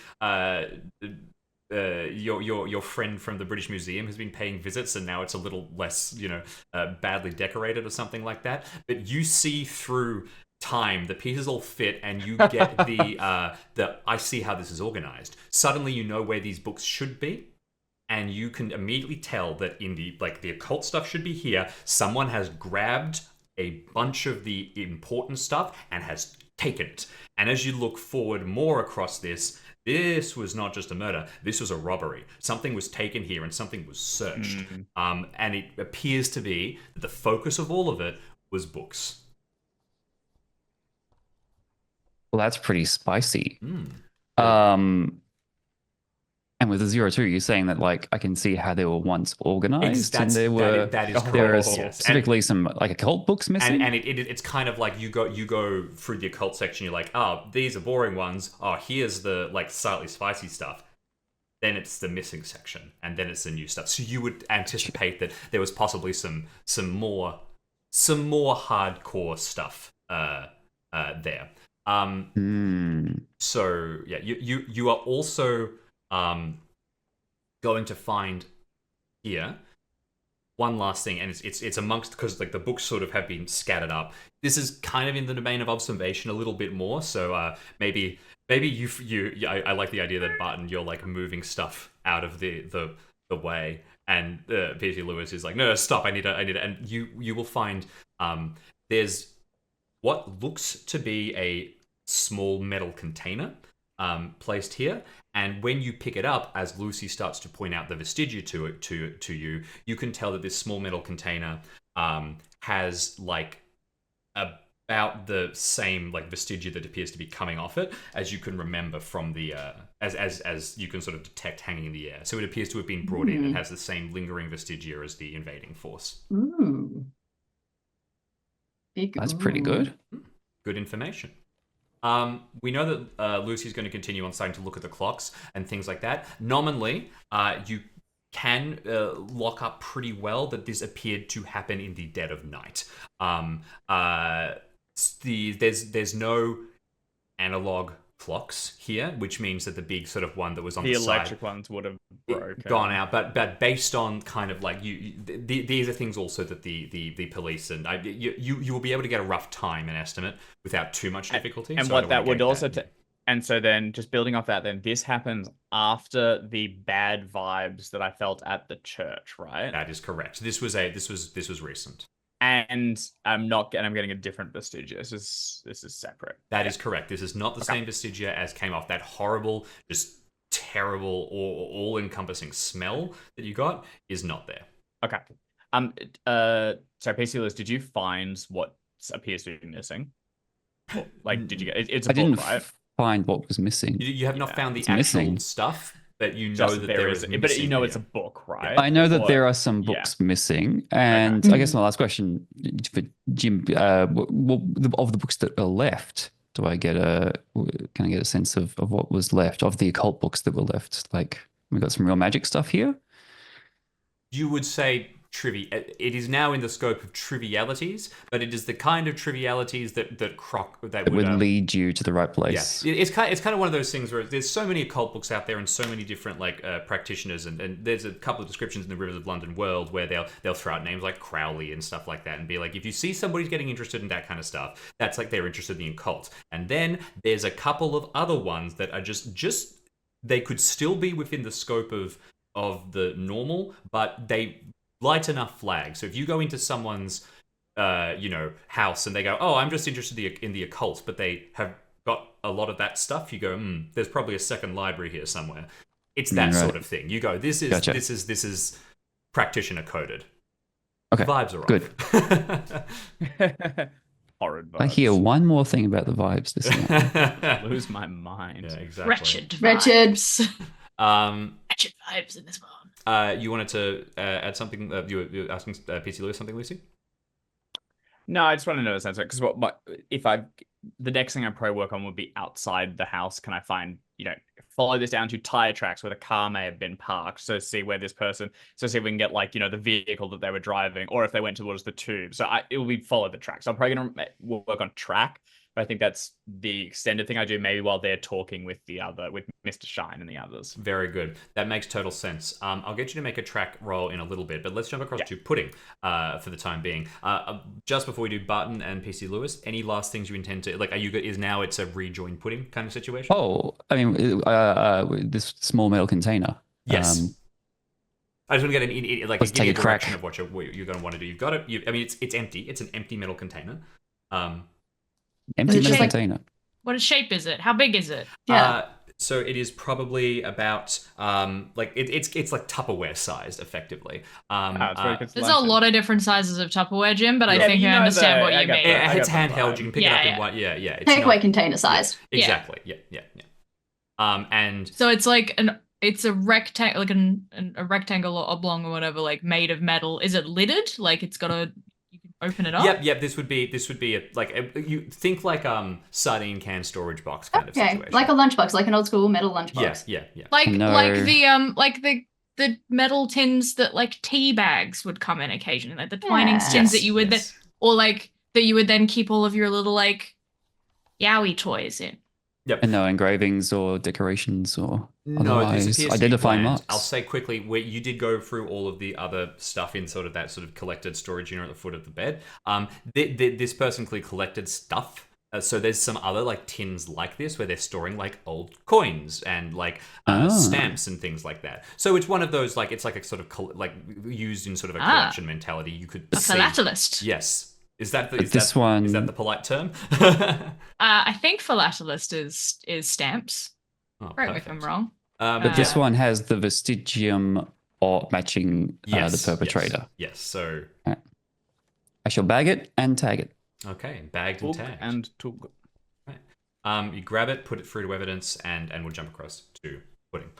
your friend from the British Museum has been paying visits, and now it's a little less, badly decorated or something like that. But you see through time, the pieces all fit, and you get the I see how this is organized. Suddenly, you know where these books should be. And you can immediately tell that in the occult stuff should be here. Someone has grabbed a bunch of the important stuff and has taken it. And as you look forward more across this was not just a murder. This was a robbery. Something was taken here and something was searched. And it appears to be that the focus of all of it was books. Well, that's pretty spicy. And with the 02, you're saying that like I can see how they were once organized, and there were that is there are correct, yes. specifically some like occult books missing. And it's kind of like you go through the occult section. You're like, oh, these are boring ones. Oh, here's the like slightly spicy stuff. Then it's the missing section, and then it's the new stuff. So you would anticipate that there was possibly some more hardcore stuff there. So yeah, you are also going to find here one last thing, and it's amongst, because like the books sort of have been scattered up. This is kind of in the domain of observation a little bit more. So maybe I like the idea that Barton, you're like moving stuff out of the way, and P.T. Lewis is like, no, stop, I need to, and you will find there's what looks to be a small metal container placed here. And when you pick it up, as Lucy starts to point out the vestigia to you, you can tell that this small metal container has like about the same like vestigia that appears to be coming off it, as you can remember from the as you can sort of detect hanging in the air. So it appears to have been brought in and has the same lingering vestigia as the invading force. Ooh. That's pretty good. Good information. We know that Lucy's going to continue on starting to look at the clocks and things like that. Nominally, you can lock up pretty well that this appeared to happen in the dead of night. There's no analog clocks here, which means that the big sort of one that was on The the electric side ones would have broken. gone out, but based on kind of like these are things also that the police and you will be able to get a rough time and estimate without too much difficulty. And so I what don't that wanna would gate also that. and so then just building off that, then this happens after the bad vibes that I felt at the church, right? That is correct. This was recent. And I'm getting a different vestigious. This is separate. That is correct. This is not the same vestigia as came off. That horrible, just terrible, or all-encompassing smell that you got is not there. Okay. So PC Liz, did you find what appears to be missing? Like, did you get it's a I book, didn't right? find what was missing. You have not found the It's actual missing. stuff, but you know Just that there is but missing you know here. it's a book, right? I know that Or- there are some yeah. books missing, and I guess my last question for Jim: of the books that are left, can I get a sense of what was left of the occult books that were left? Like, we got some real magic stuff here. You would say it is now in the scope of trivialities, but it is the kind of trivialities that Would lead you to the right place. Yeah, it's kind of one of those things where there's so many occult books out there and so many different like practitioners, and there's a couple of descriptions in the Rivers of London world where they'll throw out names like Crowley and stuff like that, and be like, if you see somebody's getting interested in that kind of stuff, that's like they're interested in the occult. And then there's a couple of other ones that are just they could still be within the scope of the normal, but they light enough flags. So if you go into someone's house and they go, oh, I'm just interested in the occult, but they have got a lot of that stuff, you go, there's probably a second library here somewhere. It's that sort of thing. You go, this is practitioner coded. Okay, Vibes are good. off. Horrid vibes. I hear one more thing about the vibes this night. Lose my mind. Yeah, exactly. Wretched Wretched. vibes. Wretched vibes in this one. You wanted to add something? You were asking PC Lewis something, Lucy? No, I just want to know the sense because the next thing I probably work on would be outside the house. Can I find, follow this down to tire tracks where the car may have been parked, so see where this person, so see if we can get the vehicle that they were driving, or if they went towards the tube. So it will be follow the tracks. I'm probably gonna work on track, but I think that's the extended thing I do maybe while they're talking with Mr. Shine and the others. Very good. That makes total sense. I'll get you to make a track roll in a little bit, but let's jump across to Pudding for the time being. Just before we do Barton and PC Lewis, any last things you intend to are you good? Is now it's a rejoin Pudding kind of situation? Oh, I mean, this small metal container. Yes. I just want to get let's take a crack. direction of what you're going to want to do. You've got it. It's empty. It's an empty metal container. Empty metal shape? container. What shape is it? How big is it? Yeah. So it is probably about it's like Tupperware sized, effectively. There's a lot of different sizes of Tupperware, Jim, but I think I understand what you mean. It's handheld. You can pick it up in one. Yeah. It's Takeaway container size. Exactly. Yeah. And so it's like it's a rectangle, like a rectangle or oblong or whatever, like made of metal. Is it lidded? Like it's got you can open it up. Yep. This would be you think like sardine can storage box kind of situation. Like a lunchbox, like an old school metal lunchbox. Yeah. Like No. the metal tins that like tea bags would come in occasionally, like the Twinings tins that you would Yes. or like that you would then keep all of your little like Yowie toys in. Yep. And no engravings or decorations or No, otherwise this appears to be identifying planned. marks. I'll say quickly, where you did go through all of the other stuff in sort of that sort of collected storage unit at the foot of the bed. This person clearly collected stuff. So there's some other like tins like this where they're storing like old coins and like stamps and things like that. So it's one of those like it's like a sort of like used in sort of a collection mentality. You could A see. philatelist. Yes. Is that But this one- is that the polite term? I think philatelist is stamps. Oh, Correct me if I'm perfect. wrong. But this one has the vestigium or matching the perpetrator. Yes. So I shall bag it and tag it. okay, bagged and Tug tagged. and tug. You grab it, put it through to evidence, and we'll jump across to Pudding.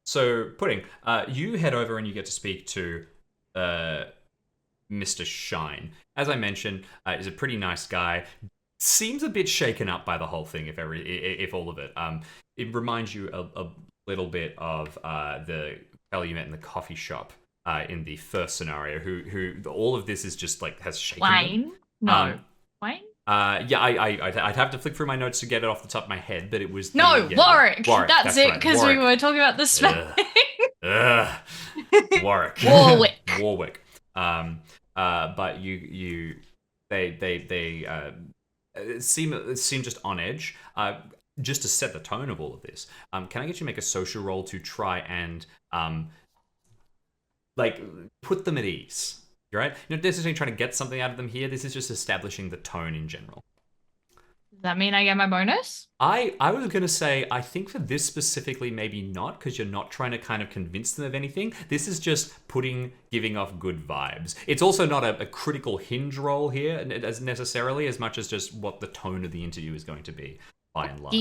So Pudding, you head over and you get to speak to Mr. Shine. As I mentioned, is a pretty nice guy. Seems a bit shaken up by the whole thing, if all of it. It reminds you a little bit of the fellow you met in the coffee shop in the first scenario. Who all of this is just like has shaken them. Wayne? No. Wayne? Yeah, I'd have to flick through my notes to get it off the top of my head, but it was No, yeah, Warwick. Warwick. That's it, right, because we Warwick. were talking about the spelling. Ugh. Warwick. Warwick. Warwick. But they seem just on edge. Just to set the tone of all of this, can I get you to make a social roll to try and like put them at ease? You're right. You're not necessarily trying to get something out of them here. This is just establishing the tone in general. Does that mean I get my bonus? I was going to say, I think for this specifically, maybe not, because you're not trying to kind of convince them of anything. This is just giving off good vibes. It's also not a critical hinge roll here as necessarily, as much as just what the tone of the interview is going to be, by and large.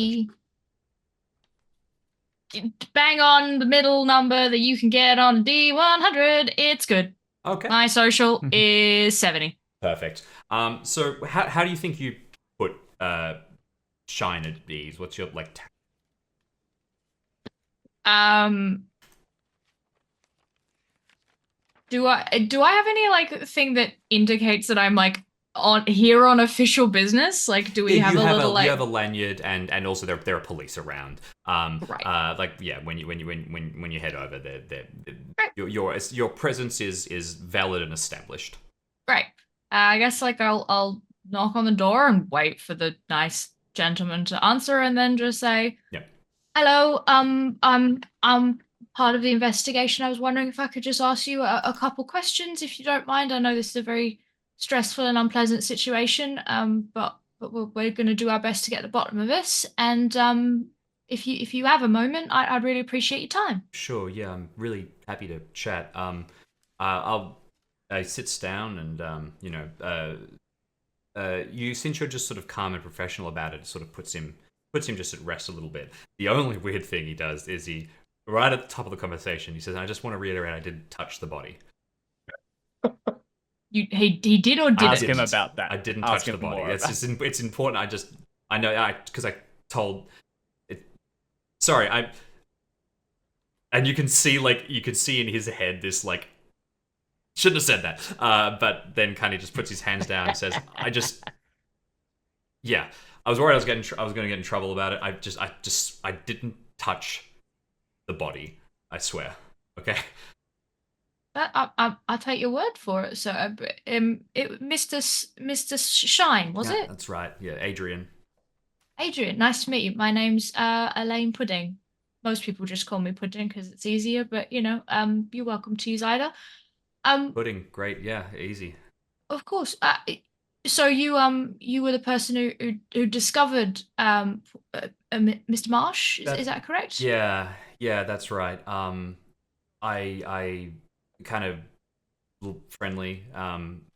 Bang on the middle number that you can get on D100. It's good. Okay. My social is 70. Perfect. So how do you think you put Shine at ease? What's your like? Do I have any like thing that indicates that I'm like on official business? Like, do we have a little like? You have a lanyard, and also there are police around. Right. Like yeah, when you head over, your presence is valid and established. Right. I guess like I'll knock on the door and wait for the nice gentleman to answer, and then just say, "Yep. Hello. I'm part of the investigation. I was wondering if I could just ask you a couple questions, if you don't mind. I know this is a very stressful and unpleasant situation, but we're going to do our best to get to the bottom of this. And if you have a moment, I'd really appreciate your time." Sure. Yeah, I'm really happy to chat. I sits down and since you're just sort of calm and professional about it sort of puts him just at rest a little bit. The only weird thing he does is right at the top of the conversation, he says, "I just want to reiterate, I didn't touch the body." He did or didn't? Ask him about that. I didn't touch the body. It's important. I know because I told it. Sorry, and you can see in his head this like, shouldn't have said that. But then kind of just puts his hands down and says, I was worried I was going to get in trouble about it. I didn't touch the body. I swear. Okay. I'll take your word for it. So, Mr. Shine, was it? That's right. Yeah, Adrian. Adrian, nice to meet you. My name's Elaine Pudding. Most people just call me Pudding because it's easier, but you're welcome to use either. Pudding, great. Yeah, easy. Of course. So you were the person who discovered Mr. Marsh. Is that correct? Yeah, that's right. I kind of friendly.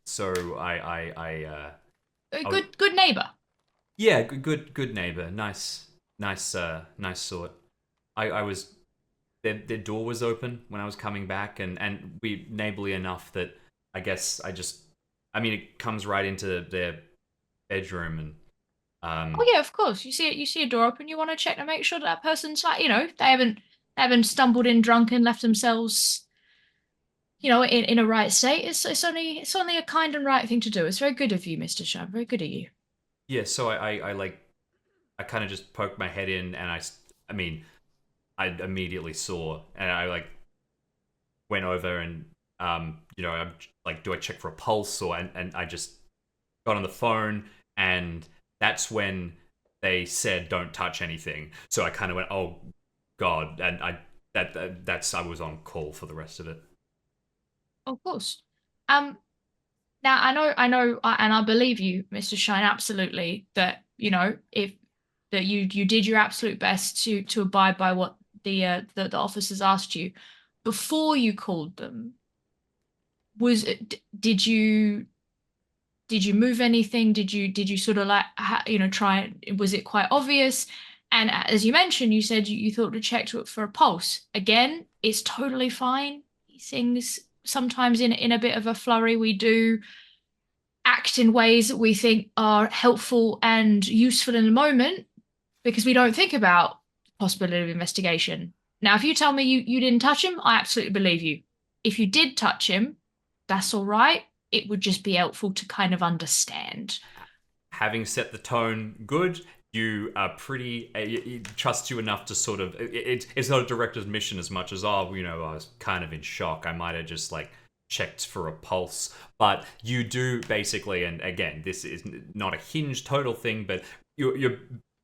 So good neighbor. Yeah, good neighbor. Nice sort. I was their door was open when I was coming back, and we neighborly enough that I guess it comes right into their bedroom and. Oh yeah, of course. You see a door open. You want to check to make sure that person's like they haven't stumbled in drunk and left themselves in a right state. It's only a kind and right thing to do. It's very good of you, Mr. Shine. Very good of you. Yeah, so I kind of just poked my head in, and I immediately saw, and I went over and I'm like, do I check for a pulse and I just got on the phone, and that's when they said don't touch anything. So I kind of went, oh God, and I was on call for the rest of it. Of course. Now I know, and I believe you, Mr. Shine, absolutely, that if that you did your absolute best to abide by what the officers asked you before you called them. Did you move anything? Did you sort of like try? Was it quite obvious? And as you mentioned, you said you thought to check for a pulse. Again, it's totally fine. These things sometimes in a bit of a flurry, we do act in ways that we think are helpful and useful in the moment because we don't think about the possibility of investigation. Now, if you tell me you didn't touch him, I absolutely believe you. If you did touch him, that's all right. It would just be helpful to kind of understand. having set the tone good, you are pretty. He trusts you enough to sort of. It's not a director's mission as much as I was kind of in shock. I might have just like checked for a pulse, but you do basically. And again, this is not a hinge total thing, but you're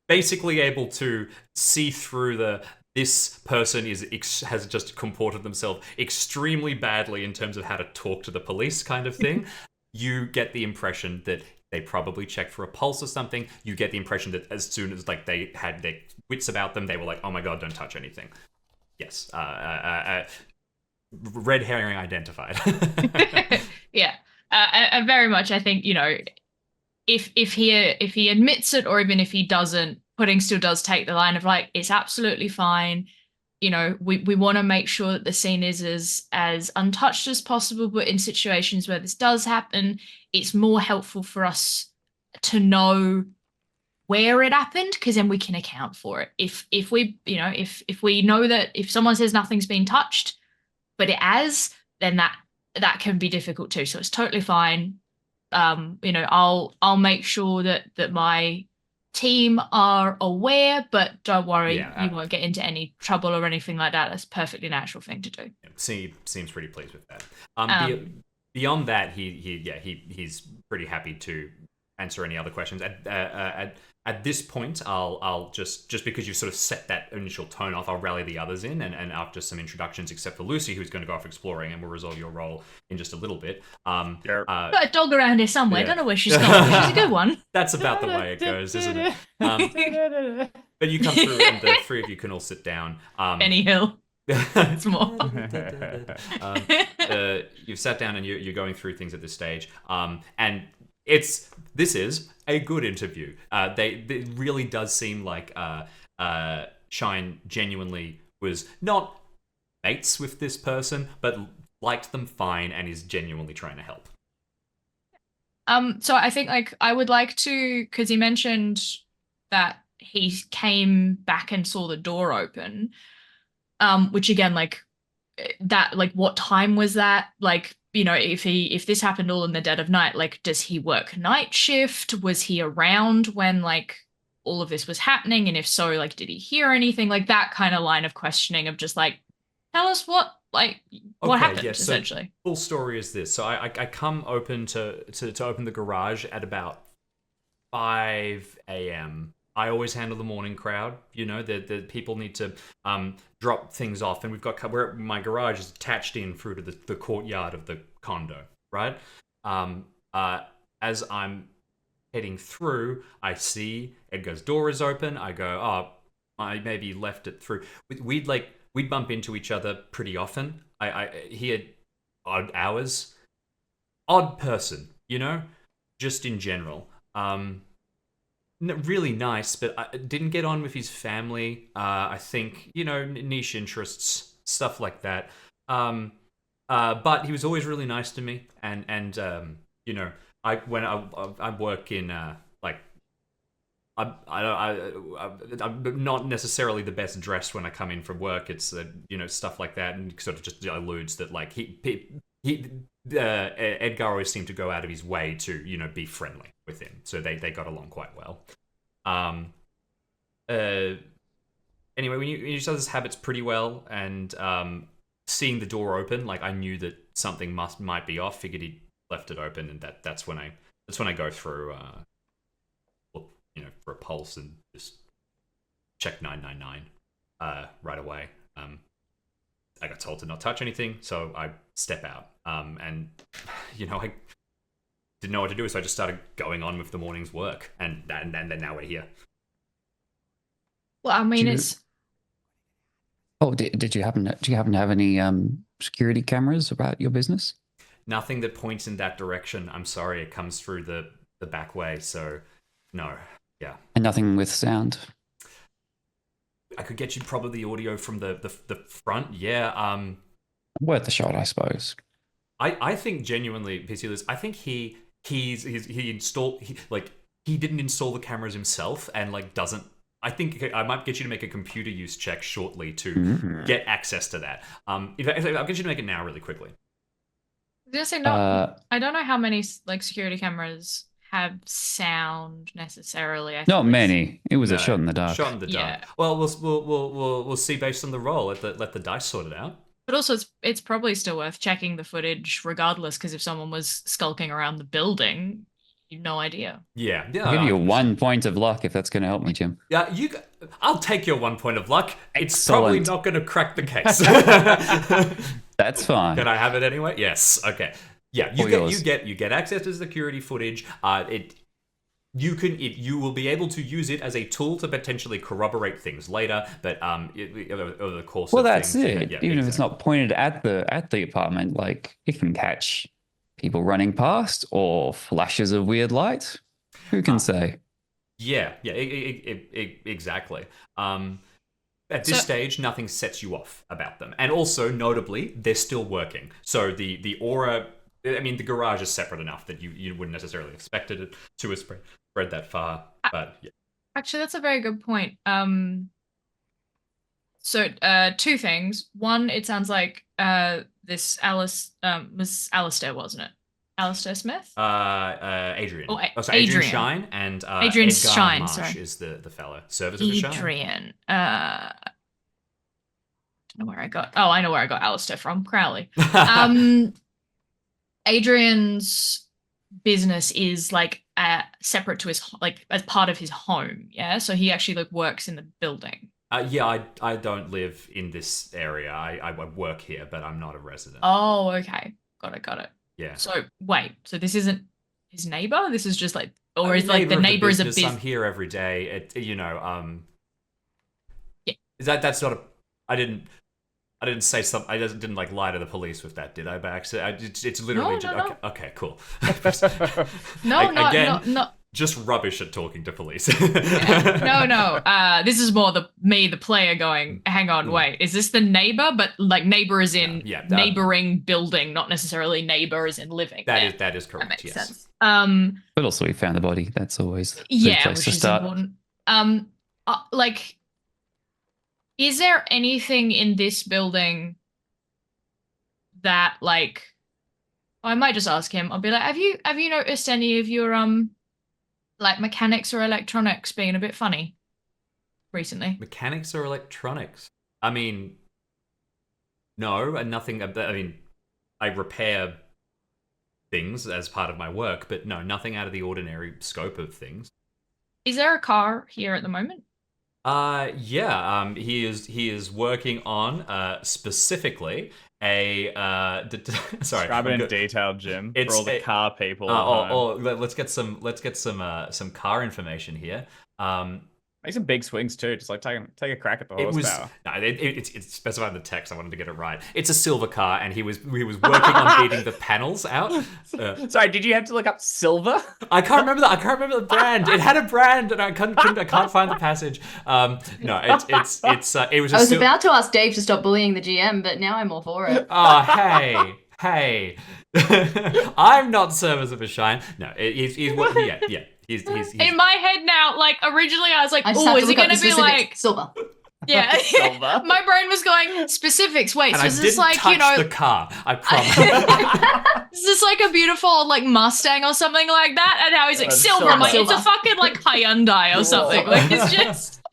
basically able to see through this person has just comported themselves extremely badly in terms of how to talk to the police kind of thing. You get the impression that they probably checked for a pulse or something. You get the impression that as soon as like they had their wits about them, they were like, "Oh my god, don't touch anything." Yes, red herring identified. Yeah, very much. I think if he admits it, or even if he doesn't, Pudding still does take the line of like, it's absolutely fine. We want to make sure that the scene is as untouched as possible, but in situations where this does happen, it's more helpful for us to know where it happened, because then we can account for it. If we know that if someone says nothing's been touched, but it has, then that can be difficult too. So it's totally fine. I'll make sure that my team are aware, but don't worry, you won't get into any trouble or anything like that. That's a perfectly natural thing to do. Seems pretty pleased with that. Beyond that, he's pretty happy to answer any other questions. At this point, I'll just because you sort of set that initial tone off, I'll rally the others in, and after some introductions, except for Lucy, who's going to go off exploring, and we'll resolve your role in just a little bit. Got a dog around here somewhere. Yeah. Don't know where she's gone. She's a good one. That's about the way it goes, isn't it? But you come through, and the three of you can all sit down. Benny Hill. It's more. You've sat down, and you're going through things at this stage, and this is a good interview. It really does seem like Shine genuinely was not mates with this person, but liked them fine and is genuinely trying to help. So I think I would like to, because he mentioned that he came back and saw the door open, which again, what time was that? If this happened all in the dead of night, does he work night shift? Was he around when all of this was happening? And if so, did he hear anything? That kind of line of questioning of just tell us what happened, essentially. Full story is this. So I come open to open the garage at about 5 a.m. I always handle the morning crowd. The people need to drop things off, and my garage is attached in through to the courtyard of the condo, right? As I'm heading through, I see Edgar's door is open. I go, oh, I maybe left it through. We'd bump into each other pretty often. He had odd hours, odd person, just in general. Really nice, but I didn't get on with his family. I think, niche interests, stuff like that. But he was always really nice to me, and I work in I'm not necessarily the best dressed when I come in from work. It's stuff like that, and sort of just alludes that Edgar always seemed to go out of his way to be friendly with him, so they got along quite well. Anyway, we knew each other's habits pretty well, and seeing the door open, I knew that something might be off. Figured he left it open, and that's when I go through for a pulse and just check 999 right away. I got told to not touch anything, so I step out. And I didn't know what to do, so I just started going on with the morning's work, and then now we're here. Well, I mean, it's. Oh, did you happen to have any security cameras about your business? Nothing that points in that direction. I'm sorry, it comes through the back way, so no. Yeah. And nothing with sound? I could get you probably the audio from the front. Yeah. Worth a shot, I suppose. I think genuinely, PC Liz, I think he installed he didn't install the cameras himself, and doesn't. I think I might get you to make a computer use check shortly to get access to that. I'll get you to make it now really quickly. I was gonna say, no, I don't know how many security cameras have sound necessarily. I Not thought it's- many. It was No, a shot in the dark. Shot in the dark. Yeah. Well, we'll see based on the roll. Let the dice sort it out. But also, it's probably still worth checking the footage regardless, because if someone was skulking around the building, you've no idea. Yeah. I'll give you 1 point of luck if that's going to help me, Jim. Yeah, I'll take your 1 point of luck. It's probably Excellent. not going to crack the case. That's fine. Can I have it anyway? Yes. Okay. Yeah, All yours. you get access to security footage. You will be able to use it as a tool to potentially corroborate things later. But over the course Well, of that's things, it. yeah, Even if it's exactly. not pointed at the apartment, like it can catch people running past or flashes of weird light. Who can say? Yeah, exactly. At this So- stage, nothing sets you off about them, and also notably, they're still working. So the aura, I mean, the garage is separate enough that you wouldn't necessarily expect it to have spread that far. But yeah. Actually, that's a very good point. So two things. One, it sounds like this Alice was Alistair, wasn't it? Alistair Smith? Adrian. Oh, sorry, Adrian Adrian. Shine and Adrian Edgar Shine, Marsh sorry. is the fellow. Service of the Shine. Adrian. Don't know where I got. Oh, I know where I got Alistair from. Crowley. Adrian's business is like separate to his, like, as part of his home. Yeah, so he actually like works in the building. Yeah, I don't live in this area. I work here, but I'm not a resident. Oh, okay. Got it. Yeah. So wait, so this isn't his neighbor? This is just like, or I'm is like the of neighbor is a business. business? I'm here every day. Yeah. That's not a. I didn't say something. I just didn't like lie to the police with that, did I? By accident. It's literally. No. Okay, cool. No, Again, no. just rubbish at talking to police. No. This is more the player going, hang on, wait, is this the neighbor? But like neighbor is in neighboring building, not necessarily neighbor is in living. That is correct. That makes Yes. sense. But also, we found the body. That's always the Yeah, place which to is start. important. Like, is there anything in this building that like, I might just ask him. I'll be like, have you noticed any of your like mechanics or electronics being a bit funny recently? Mechanics or electronics? I mean, no, and nothing. I mean, I repair things as part of my work, but no, nothing out of the ordinary scope of things. Is there a car here at the moment? Yeah. He is working on specifically a sorry. Describe it in detail, Jim, It's for all the a- car people. at home. Let's get some car information here. Make some big swings too. Just like take a crack at the It was horsepower. no, it's specified in the text. I wanted to get it right. It's a silver car, and he was working on beating the panels out. Sorry, did you have to look up silver? I can't remember that. I can't remember the brand. It had a brand, and I can't find the passage. No, it was. I was about to ask Dave to stop bullying the GM, but now I'm all for it. Oh, hey. I'm not service of a shine. No, he's working. Yeah. He's In my head now, like originally I was like, I just have oh, to is it look up going the to be specifics. like, Silver. yeah. Silver. My brain was going specifics. Wait, and so I is didn't this like, touch you know, the car. I promise. is this like a beautiful like Mustang or something like that? And how he's like silver. I'm like, it's a fucking like Hyundai or something. Like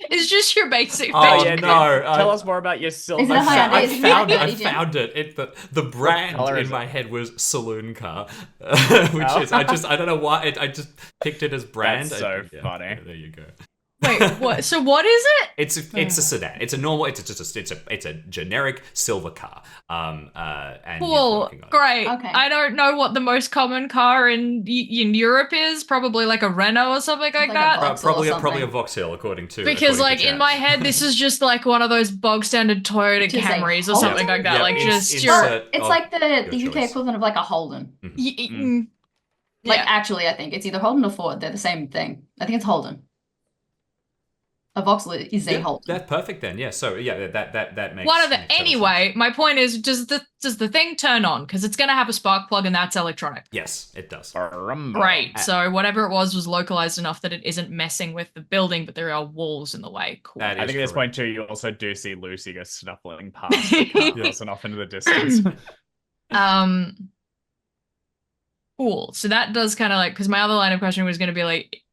it's just your basic. Oh, bitch. yeah, no. Tell us more about your silver. Is it a Hyundai? I Is it found it. Hyundai, I Jim? found it. The brand color in is my it? head was saloon car, which is I don't know why I just picked it as brand. That's so Yeah, funny. yeah, there you go. Wait, what? So what is it? It's a sedan. It's a normal. It's a generic silver car. And he's Cool, working on it. great. Okay. I don't know what the most common car in Europe is. Probably like a Renault or something like Like a that. Vauxhall or Probably a something. Vauxhall, according to Because according like to in chat. my head, this is just like one of those bog standard Toyota Just a Camrys or Holden? something like that. Yeah, like it's- just it's your, a- It's of like the your UK choice. equivalent of like a Holden. yeah. Like actually, I think it's either Holden or Ford. They're the same thing. I think it's Holden. A Vauxhall is a Yeah, Holden. that's perfect then. Yeah. So yeah, that makes One of the makes total sense. anyway. My point is, does the thing turn on? Because it's gonna have a spark plug and that's electronic. Yes, it does. Great. So whatever it was localized enough that it isn't messing with the building, but there are walls in the way. Cool. That I is think at this correct. point too, you also do see Lucy go snuffling past the cars and off into the distance. Cool. So that does kind of like, because my other line of question was going to be like,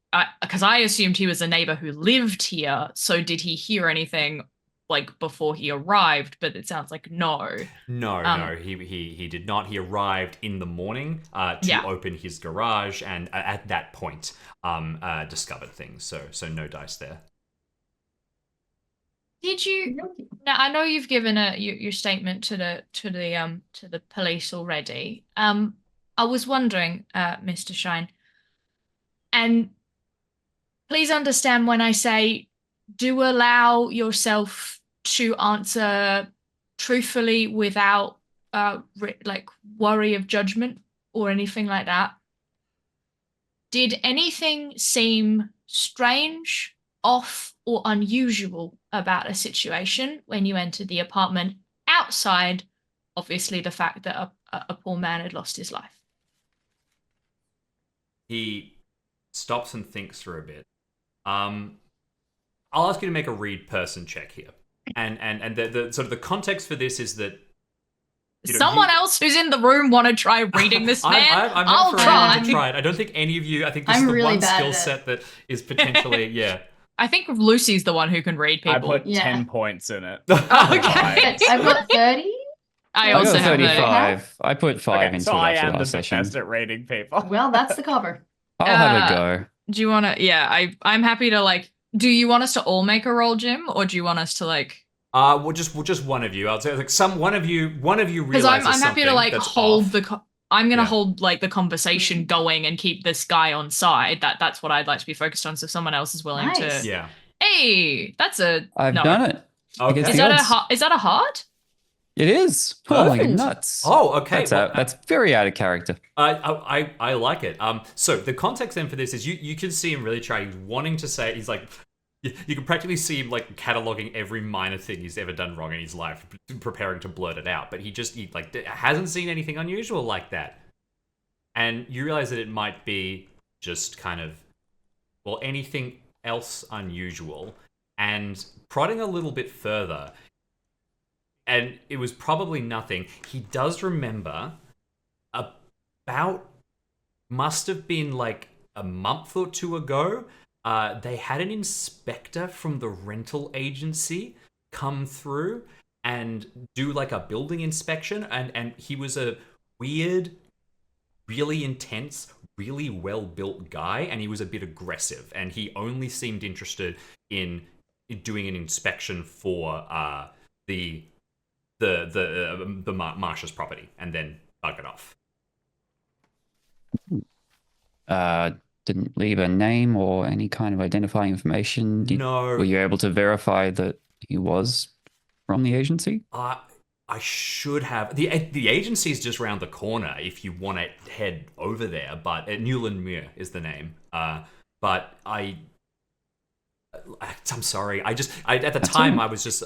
because I assumed he was a neighbor who lived here. So did he hear anything like before he arrived? But it sounds like no. No, he did not. He arrived in the morning to open his garage, and at that point, discovered things. So no dice there. Did you? Now I know you've given your statement to the police already. I was wondering, Mr. Shine, and please understand when I say do allow yourself to answer truthfully without like worry of judgment or anything like that. Did anything seem strange, off, or unusual about a situation when you entered the apartment outside, obviously, the fact that a poor man had lost his life? He stops and thinks for a bit. I'll ask you to make a read person check here, and the sort of the context for this is that someone else who's in the room want to try reading this man? I'll try. Try it. I don't think any of you. I think this is the really one bad skill at it. set that is potentially I think Lucy's the one who can read I people. put 10 points in it. Okay. I've got 30. I I also got have 35. I put 5 Okay, into so it I after am the last session. best at reading people. Well, that's the cover. I'll have a go. Do you want to? Yeah, I'm happy to like. Do you want us to all make a roll, Jim, or do you want us to like? well, just one of you. I'll say like one of you Because realizes I'm happy to something like that's hold off. I'm gonna Yeah. hold like the conversation going and keep this guy on side. That's what I'd like to be focused on. So if someone else is willing Nice. to. Yeah. Hey, that's a. I've no. done it. Okay. Is the that odds. is that a hard? It is. Oh my Perfect. nuts. Oh, okay. That's very out of character. I like it. So the context then for this is you can see him really try. He's wanting to say, he's like, you can practically see him like cataloging every minor thing he's ever done wrong in his life, preparing to blurt it out. But he like hasn't seen anything unusual like that. And you realize that it might be just kind of, well, anything else unusual. And prodding a little bit further, and it was probably nothing. He does remember must have been like a month or two ago, they had an inspector from the rental agency come through and do like a building inspection, and he was a weird, really intense, really well-built guy, and he was a bit aggressive, and he only seemed interested in doing an inspection for the Marsha's property, and then bug it off. Didn't leave a name or any kind of identifying information. No. Were you able to verify that he was from the agency? I should have. The agency is just around the corner if you want to head over there, but Newland Muir is the name. But I'm sorry. At the time I was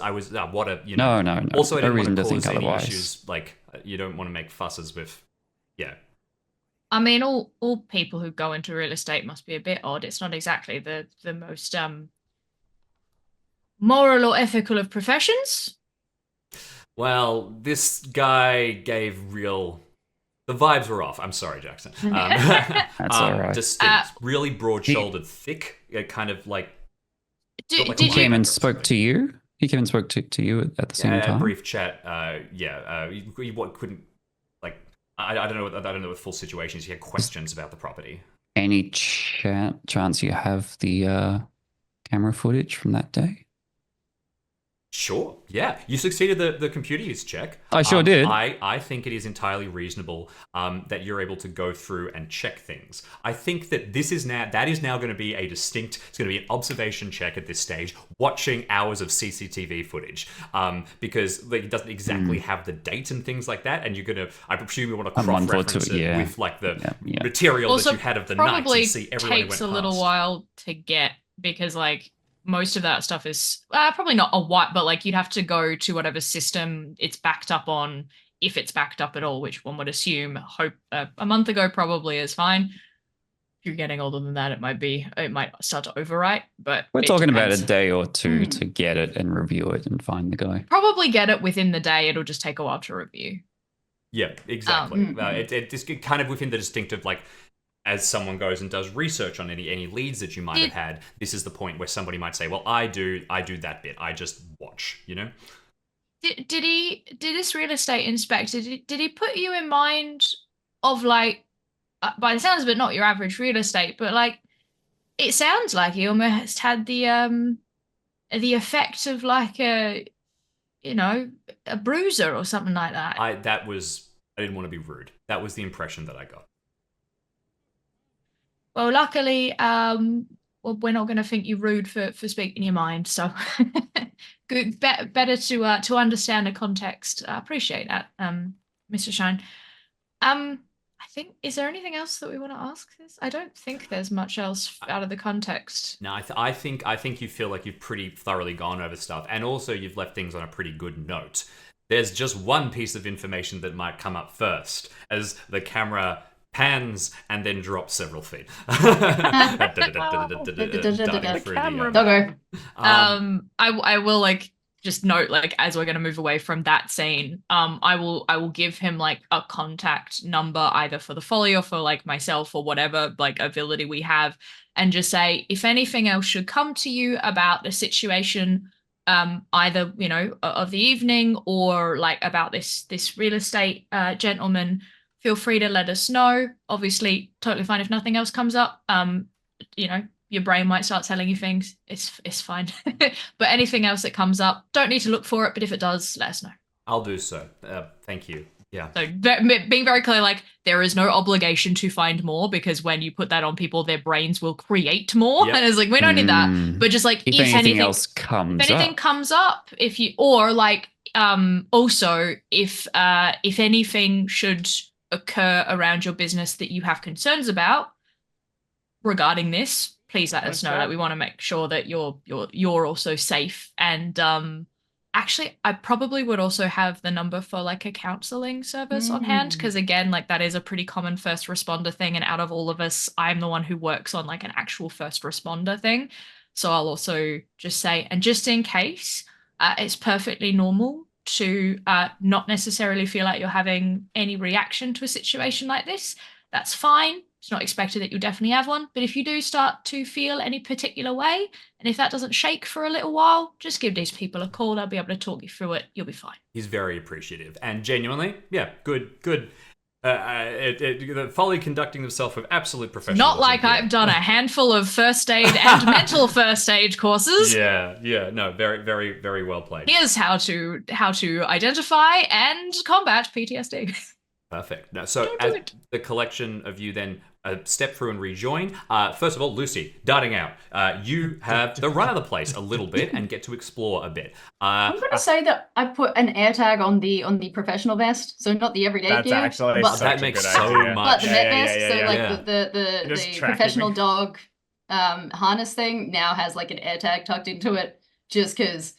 what a No. Also, I no didn't reason want to to think cause any otherwise. issues. Like you don't want to make fusses with, yeah. I mean, all people who go into real estate must be a bit odd. It's not exactly the most moral or ethical of professions. Well, this guy gave real. The vibes were off. I'm sorry, Jackson. That's all right. Just really broad-shouldered, thick, kind of like. Did like a He you? came and spoke to you? He came and spoke to you at the same time? A brief chat. He couldn't like. I don't know. I don't know the full situations. He had questions about the property. Any chance you have the camera footage from that day? Sure. Yeah, you succeeded the computer use check. I sure did. I think it is entirely reasonable that you're able to go through and check things. I think that that is now going to be a distinct. It's going to be an observation check at this stage, watching hours of CCTV footage, because it doesn't exactly have the date and things like that. And you're gonna, I presume, you want to cross-reference it with like the material Also, that you had of the night probably and see everyone who takes went a little past. while to get because like most of that stuff is probably not a white, but like you'd have to go to whatever system it's backed up on, if it's backed up at all, which one would assume a month ago probably is fine. If you're getting older than that, it might start to overwrite, but We're it talking about depends. a day or two to get it and review it and find the guy. Probably get it within the day. It'll just take a while to review. Yeah, exactly. Mm-mm. It just kind of within the distinctive, like, as someone goes and does research on any leads that you might have had, this is the point where somebody might say, well, I do that bit. I just watch, you know? Did this real estate inspector, did he put you in mind of like, by the sounds of it, not your average real estate, but like, it sounds like he almost had the effect of like a, you know, a bruiser or something like that. I didn't want to be rude. That was the impression that I got. Well, luckily, well, we're not going to think you rude for speaking your mind. So, good, better to understand the context. I appreciate that, Mr. Shine. I think, is there anything else that we want to ask this? I don't think there's much else out of the context. No, I think you feel like you've pretty thoroughly gone over stuff, and also you've left things on a pretty good note. There's just one piece of information that might come up first as the camera pans and then drops several feet. Doggo. I will like just note, like, as we're going to move away from that scene, I will give him like a contact number either for the folly or for like myself or whatever like ability we have, and just say, if anything else should come to you about the situation, either, you know, of the evening or like about this real estate gentleman, feel free to let us know. Obviously, totally fine if nothing else comes up. You know, your brain might start telling you things. It's fine. But anything else that comes up, don't need to look for it. But if it does, let us know. I'll do so. Thank you. Yeah. So being very clear, like, there is no obligation to find more, because when you put that on people, their brains will create more. Yep. And it's like, we don't need that. But just like, If anything else comes up. comes up, if you, or like, also if anything should occur around your business that you have concerns about regarding this, please let us know. Like, we want to make sure that you're also safe. And actually, I probably would also have the number for like a counseling service on hand, because again, like, that is a pretty common first responder thing, and out of all of us, I'm the one who works on like an actual first responder thing. So I'll also just say, and just in case, it's perfectly normal to not necessarily feel like you're having any reaction to a situation like this. That's fine. It's not expected that you definitely have one, but if you do start to feel any particular way, and if that doesn't shake for a little while, just give these people a call. They'll be able to talk you through it. You'll be fine. He's very appreciative, and genuinely, yeah, good. The Folly conducting himself with absolute professionalism. Not like I've done a handful of first aid and mental first aid courses. Yeah, no, very, very, very well played. Here's how to identify and combat PTSD. Perfect. Now, so as the collection of you then step through and rejoin, first of all, Lucy, darting out, you have the run of the place a little bit and get to explore a bit. I'm going to say that I put an air tag on the professional vest, so not the everyday That's gear. actually but such that a makes good so idea. much. But the net vest, Yeah, so like yeah. the Just tracking professional me. dog harness thing now has like an air tag tucked into it, just because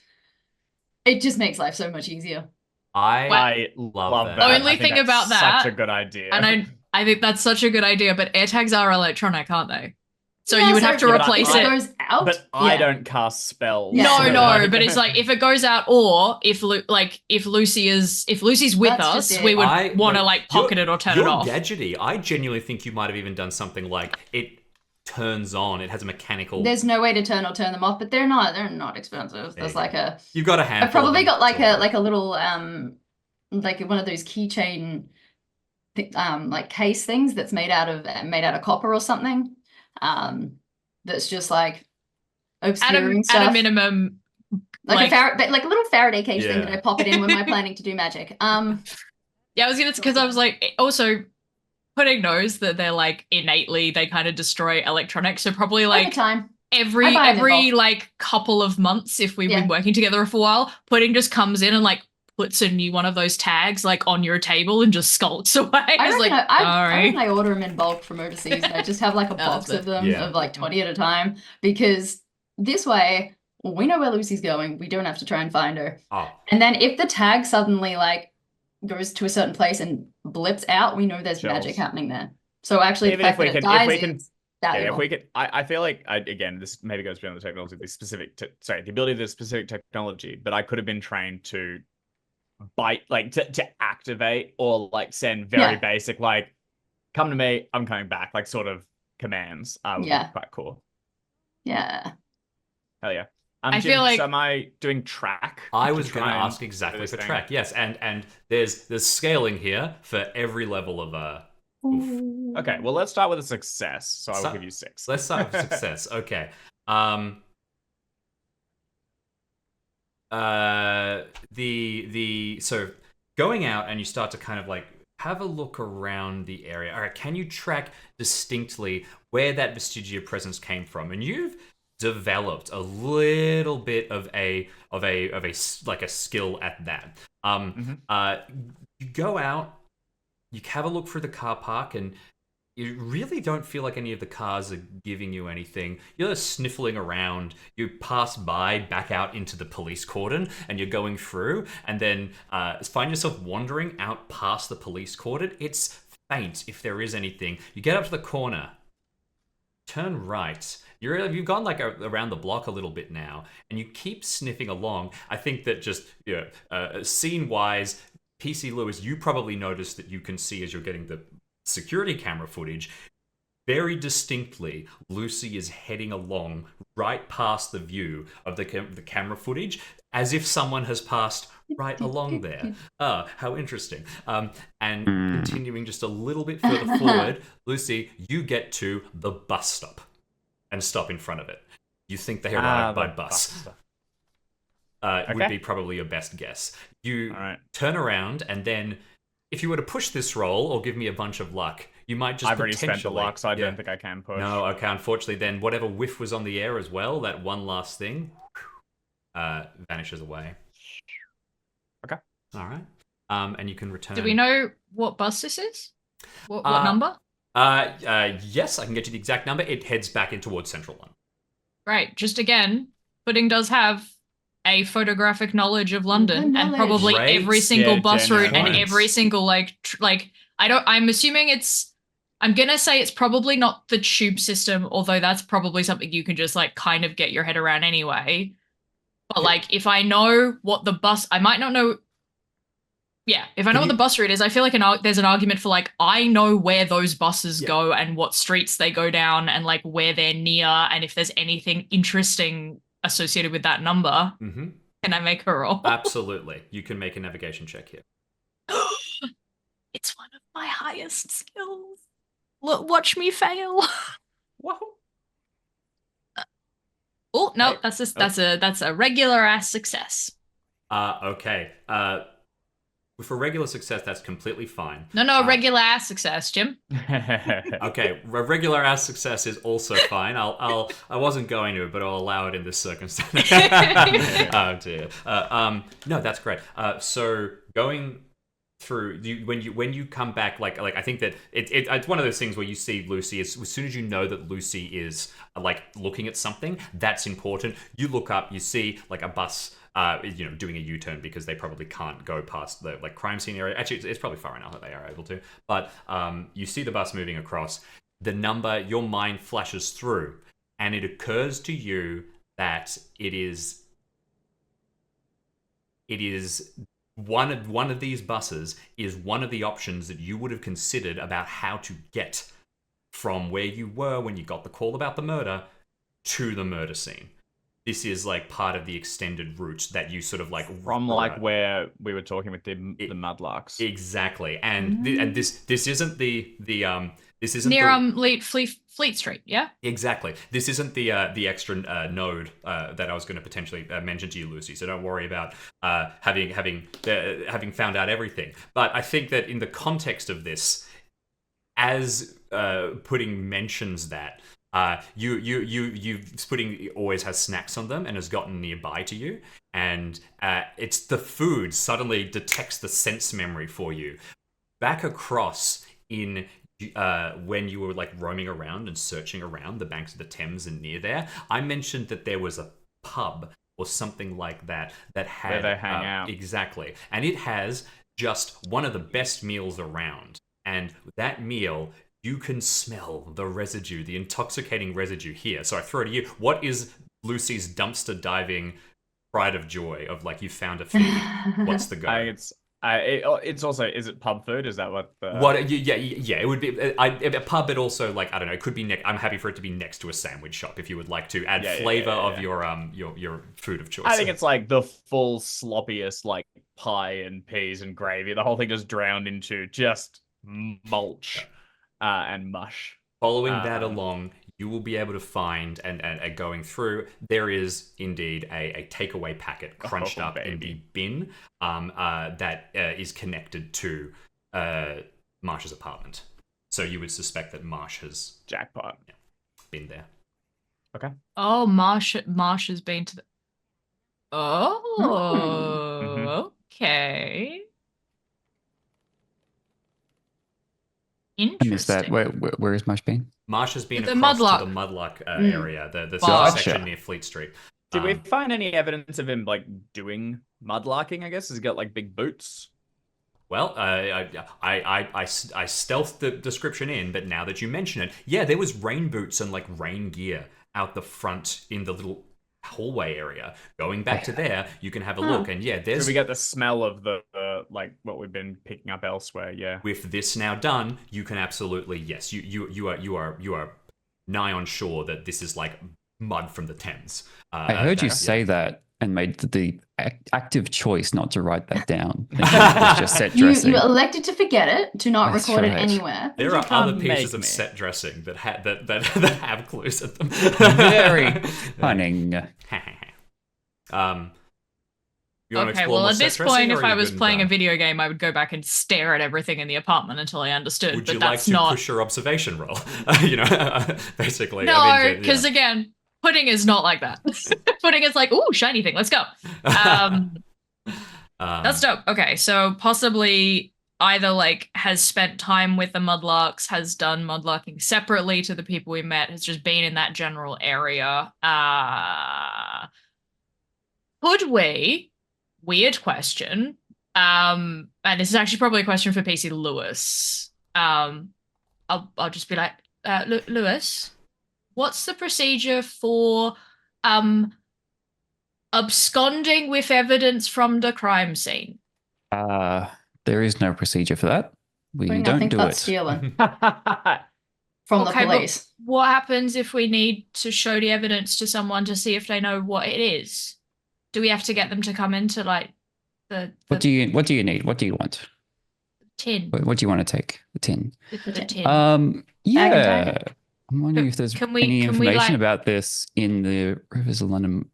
it just makes life so much easier. I love that. that. Only I think thing that's about that, such a good idea. And I think that's such a good idea, but air tags are electronic, aren't they? So Yeah, you would have to if replace it it. goes out. But I yeah. don't cast spells. Yeah. so No, like- but it's like, if it goes out, or if Lucy's with That's us, just it. we would want to like pocket it or turn it you're off. gadgety. I genuinely think you might have even done something like it turns on. It has a mechanical. There's no way to turn them off, but they're not expensive. There's like a. You've got a handful. I've probably of them. got like It's all a little like one of those keychain like case things that's made out of copper or something. That's just like obscuring stuff. At a minimum, like a little Faraday cage thing Yeah. that I pop it in when I'm planning to do magic. yeah, I was gonna, because I was like, also putting those that they're like innately, they kind of destroy electronics. So probably Over like time. every I buy 'em in bulk. like couple of months, if we've Yeah. been working together for a while, pudding just comes in and like puts a new one of those tags like on your table and just skulks away. I It's reckon like, I sorry. reckon I order them in bulk from overseas, and I just have like a box that's of them Yeah. of like 20 at a time, because this way we know where Lucy's going. We don't have to try and find her. Oh, And then if the tag suddenly like goes to a certain place and blips out, we know there's Chills. magic happening there. So actually, the Even fact if we that it can- if dies we can- is Yeah, valuable. if we could, I feel like, again, this maybe goes beyond the technology, the ability of the specific technology, but I could have been trained to bite, like to activate or like send very Yeah. basic, like, come to me, I'm coming back, like sort of commands. Would Yeah. be quite cool. Yeah. Hell yeah. I Jim, feel like- so am I doing track? I to was going to try and ask do exactly this for thing? track. Yes, and there's scaling here for every level of Oof. Okay, well, let's start with a success. So I will So- give you 6. Let's start with success. Okay. So going out and you start to kind of like have a look around the area. All right, can you track distinctly where that vestigia presence came from? And you've developed a little bit of a like a skill at that. You go out, you have a look through the car park, and you really don't feel like any of the cars are giving you anything. You're just sniffling around. You pass by, back out into the police cordon, and you're going through, and then find yourself wandering out past the police cordon. It's faint, if there is anything. You get up to the corner, turn right. You've gone like around the block a little bit now, and you keep sniffing along. I think that just scene-wise, PC Lewis, you probably noticed that you can see as you're getting the security camera footage very distinctly. Lucy is heading along right past the view of the camera footage, as if someone has passed right along there. How interesting. And continuing just a little bit further forward, Lucy, you get to the bus stop and stop in front of it. You think they arrived by bus. Would be probably your best guess. You turn around, and then if you were to push this roll or give me a bunch of luck, you might just I've already potentially... spent the luck, so I don't think I can push. No, okay, unfortunately then whatever whiff was on the air as well, that one last thing, vanishes away. Okay. All right. And you can return... Do we know what bus this is? What number? Yes, I can get you the exact number. It heads back in towards Central London. Right, just again, Pudding does have a photographic knowledge of London and probably Great. every single bus route and genuine. every single I'm assuming I'm gonna say it's probably not the tube system, although that's probably something you can just like kind of get your head around anyway. But like if I know what the bus, I might not know. Yeah, if I know what the bus route is, I feel like there's an argument for like I know where those buses go and what streets they go down and like where they're near and if there's anything interesting associated with that number. Mm-hmm. Can I make a roll? Absolutely. You can make a navigation check here. It's one of my highest skills. Look, watch me fail. Whoa. Oh no, that's a regular ass success. Okay. For regular success, that's completely fine. No, regular ass success, Jim. Okay, regular ass success is also fine. I wasn't going to, but I'll allow it in this circumstance. Oh dear. No, that's great. So going through when you come back, like I think that it's one of those things where you see Lucy as soon as you know that Lucy is like looking at something that's important. You look up, you see like a bus. Doing a U-turn because they probably can't go past the like crime scene area. Actually, it's probably far enough that they are able to. But you see the bus moving across. The number, your mind flashes through, and it occurs to you that it is one of these buses is one of the options that you would have considered about how to get from where you were when you got the call about the murder to the murder scene. This is like part of the extended route that you sort of like from like where we were talking with the mudlarks. Exactly, and and this isn't this isn't near Fleet Street, yeah. Exactly, this isn't the extra node that I was going to potentially mention to you, Lucy. So don't worry about having found out everything. But I think that in the context of this, as Pudding mentions that. Pudding always has snacks on them and has gotten nearby to you, and it's the food suddenly detects the sense memory for you. Back across in when you were like roaming around and searching around the banks of the Thames and near there, I mentioned that there was a pub or something like that had where they hang out. Exactly, and it has just one of the best meals around, and that meal. You can smell the residue, the intoxicating residue here. So I throw it to you. What is Lucy's dumpster diving pride of joy of like you found a feed. What's the go? It's also, is it pub food? Is that what the... Yeah, it would be a pub, but also like I don't know, it could be I'm happy for it to be next to a sandwich shop if you would like to add flavor of your food of choice. I think it's like the full sloppiest like pie and peas and gravy. The whole thing just drowned into just mulch and mush. Following that along, you will be able to find and going through, there is indeed a takeaway packet crunched up in the bin that is connected to Marsh's apartment. So you would suspect that Marsh has Jackpot. been there. Okay. Oh, Marsh has been to the. Oh, Mhm. okay. I missed that. Interesting. Where is Marsh been? Marsh has been The across Mudlark. to the Mudlark area, the Gotcha. section near Fleet Street. Did we find any evidence of him like doing mudlarking? I guess has he got like big boots? Well, I stealthed the description in, but now that you mention it, yeah, there was rain boots and like rain gear out the front in the little hallway area. Going back to there, you can have a look, and yeah, there's. So we get the smell of the like what we've been picking up elsewhere. Yeah. With this now done, you can absolutely yes, you are nigh on sure that this is like mud from the Thames. I heard you say that and made the active choice not to write that down. It was just set dressing. You elected to forget it, to not That's record it right. anywhere. There You are can't other pieces make of me. set dressing that have clues at them. Very cunning. You want to Okay, explore well, more at set this dressing, point, or if are I you was good and playing a done? video game, I would go back and stare at everything in the apartment until I understood. Would but you like that's to not. push your observation roll? Basically. No, I mean, because again, pudding is not like that. Pudding is like, ooh, shiny thing, let's go. That's dope. Okay, so possibly either like has spent time with the Mudlarks, has done mudlarking separately to the people we met, has just been in that general area. Could we? Weird question. And this is actually probably a question for PC Lewis. I'll just be like, Lewis, what's the procedure for absconding with evidence from the crime scene? There is no procedure for that. We I don't think do that's it. stealing from the Okay, but police. what happens if we need to show the evidence to someone to see if they know what it is? Do we have to get them to come into like the What do you need? What do you want? tin? What do you want to take? The tin. The tin. Yeah. container. I'm wondering if there's Can we- any can we, information like- about this in the Rivers of London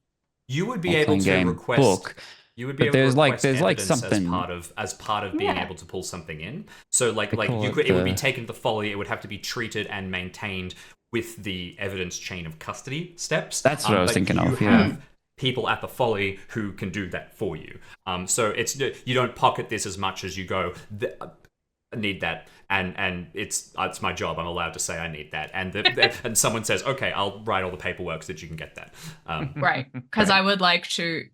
You would be role-playing able to game request. book. You would But be able to there's like- request there's like evidence something- as part of being Yeah. able to pull something in. So like call you it could it would be the- taken to the folly. It would have to be treated and maintained with the evidence chain of custody steps. That's what I was but thinking you of, yeah. have people at the folly who can do that for you. So it's you don't pocket this as much as you go. I need that, and it's my job. I'm allowed to say I need that, and and someone says, okay, I'll write all the paperwork so that you can get that. Right, because I would like to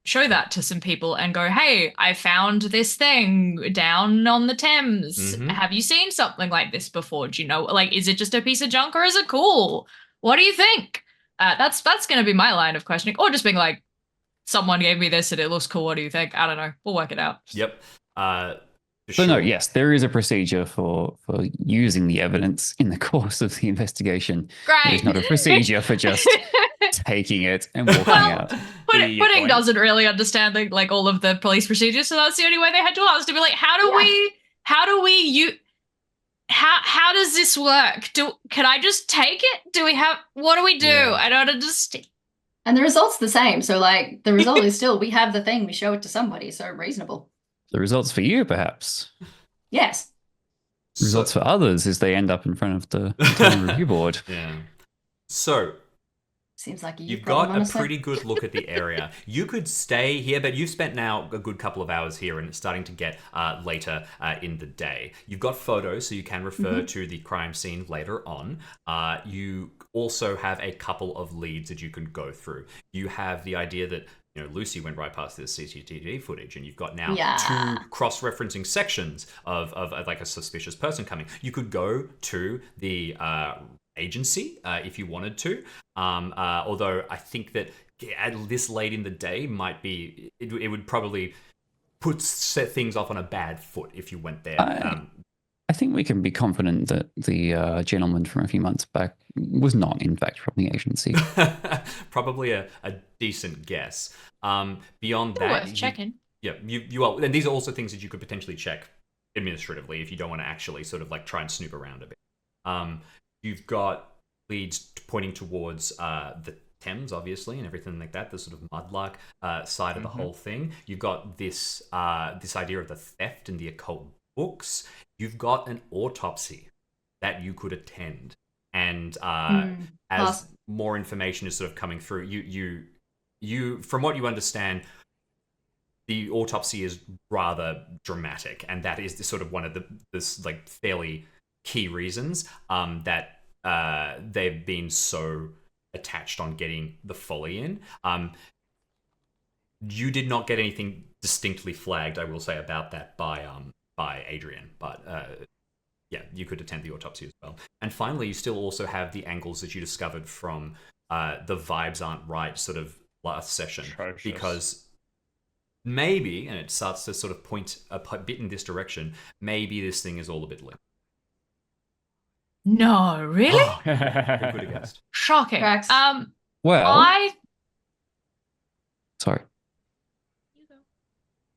show that to some people and go, hey, I found this thing down on the Thames. Mhm. Have you seen something like this before? Do you know, like, is it just a piece of junk or is it cool? What do you think? That's going to be my line of questioning, or just being like, someone gave me this and it looks cool. What do you think? I don't know. We'll work it out. Yep. So no, yes, there is a procedure for using the evidence in the course of the investigation. Great. There's not a procedure for just taking it and walking Well, out. Pudding point. doesn't really understand like all of the police procedures, so that's the only way they had to ask to be like, how does this work? Can I just take it? What do we do? Yeah. I don't understand. And the result's the same. So, like, the result is still we have the thing, we show it to somebody. So, reasonable. The results for you, perhaps. Yes. Results for others is they end up in front of the town review board. Yeah. So Seems like a you've problem, got a honestly. pretty good look at the area. You could stay here, but you've spent now a good couple of hours here, and it's starting to get later in the day. You've got photos, so you can refer to the crime scene later on. You also have a couple of leads that you can go through. You have the idea that Lucy went right past this CCTV footage, and you've got now Yeah. two cross-referencing sections of like a suspicious person coming. You could go to the agency if you wanted to, although I think that at this late in the day might be it would probably set things off on a bad foot if you went there. I think we can be confident that the gentleman from a few months back was not, in fact, from the agency. Probably a decent guess. Beyond that, Worth checking. You are, and these are also things that you could potentially check administratively if you don't want to actually sort of like try and snoop around a bit. You've got leads pointing towards the Thames, obviously, and everything like that, the sort of mudlark side of the whole thing. You've got this idea of the theft and the occult books. You've got an autopsy that you could attend, and as more information is sort of coming through, you from what you understand, the autopsy is rather dramatic, and that is sort of one of this like fairly key reasons that they've been so attached on getting the folly in. You did not get anything distinctly flagged, I will say, about that by Adrian, but you could attend the autopsy as well. And finally, you still also have the angles that you discovered from the vibes aren't right sort of last session. Atrocious. Because maybe, and it starts to sort of point a bit in this direction, maybe this thing is all a bit lit. No, really? Who could have guessed? Shocking. Drax. Well, sorry.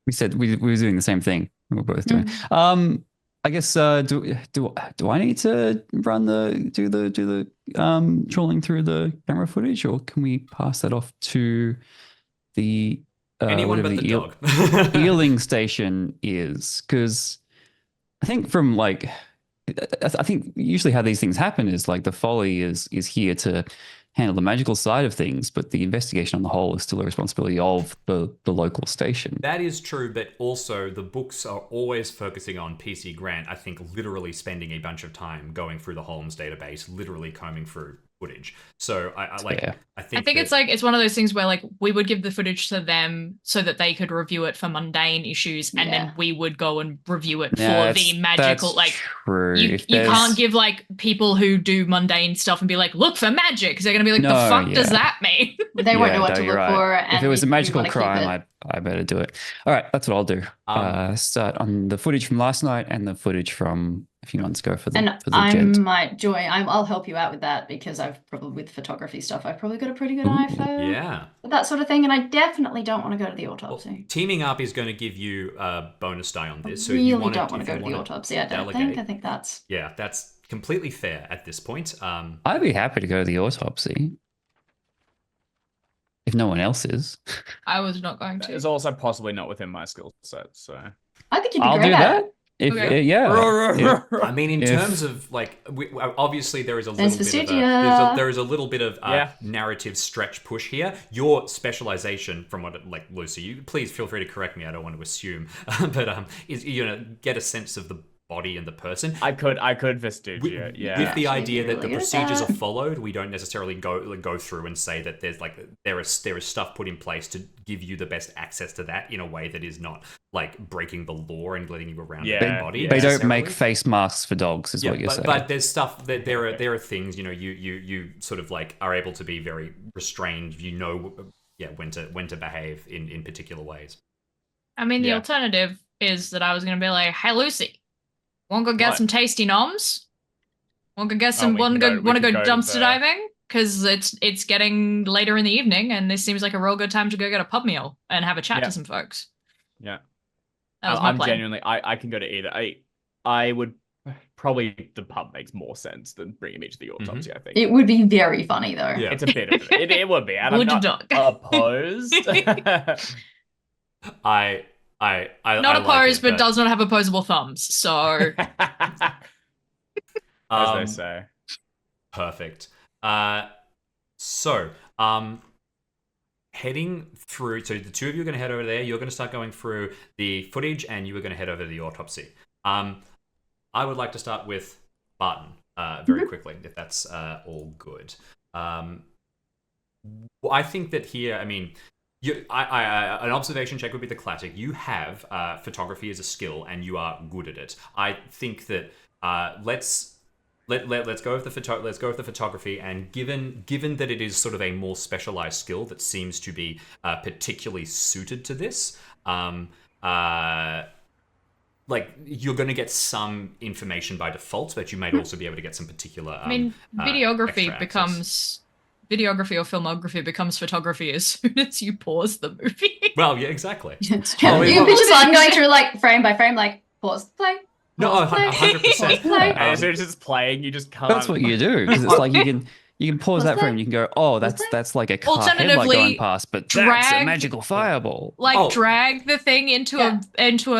We said we were doing the same thing. We were both doing. I guess do I need to do the trawling through the camera footage, or can we pass that off to the anyone but the dog? Eeling station is? Because I think from like I think usually how these things happen is like the Folly is here to handle the magical side of things, but the investigation on the whole is still a responsibility of the local station. That is true, but also the books are always focusing on PC Grant, I think literally spending a bunch of time going through the Holmes database, literally combing through footage. So I think it's one of those things where like we would give the footage to them so that they could review it for mundane issues, and then we would go and review it for the magical. Like true. You can't give like people who do mundane stuff and be like, look for magic, because they're gonna be like, the fuck does that mean? They won't know what to look for. And if it was a magical crime, I better do it. All right, that's what I'll do. Start on the footage from last night and the footage from a few months ago for the gent. Might join. I'll help you out with that, because I've probably with photography stuff, I've probably got a pretty good eye for that sort of thing, and I definitely don't want to go to the autopsy. Well, teaming up is going to give you a bonus die on this. I really don't want to go to the autopsy. I think that's that's completely fair at this point. I'd be happy to go to the autopsy if no one else is. I was not going to. It's also possibly not within my skill set, so I think you'd be I'll great do at that. it. I mean, in terms of like, obviously there is a little bit of narrative stretch push here. Your specialization, from what like Lucy, you please feel free to correct me. I don't want to assume, but is get a sense of the body and the person. I could Vestige, with the idea that the procedures are followed. We don't necessarily go through and say that there's like there is stuff put in place to give you the best access to that in a way that is not like breaking the law and letting you around the body. They don't make face masks for dogs, is what you're saying. But there's stuff that there are things, you sort of like are able to be very restrained. When to behave in particular ways. I mean, the alternative is that I was going to be like, hey Lucy, want to go get some tasty noms? Want to go dumpster diving? Because it's getting later in the evening, and this seems like a real good time to go get a pub meal and have a chat to some folks. Yeah. That was my plan. Genuinely, I can go to either. I would probably, the pub makes more sense than bringing me to the autopsy, I think. It would be very funny though. Yeah. It's a bit of it. It would be. And I'm not opposed. I not opposed, but does not have opposable thumbs. So, as they say, perfect. Heading through. So the two of you are going to head over there. You're going to start going through the footage, and you are going to head over to the autopsy. I would like to start with Barton very quickly, if that's all good. I think that here, I mean. An observation check would be the classic. You have photography as a skill, and you are good at it. I think that let's let's go with the photography, and given that it is sort of a more specialized skill that seems to be particularly suited to this, like you're going to get some information by default, but you might also be able to get some particular. I mean, videography extra becomes videography or filmography becomes photography as soon as you pause the movie. Well, yeah, exactly. It's true. You just on going through like frame by frame, like pause, play. No, 100%. And as it's just playing, you just can't. That's what you do, because it's like you can pause that frame. You can go, oh, that's like a car headlight Alternatively, going past, but that's a drag- magical fireball. Like drag the thing into a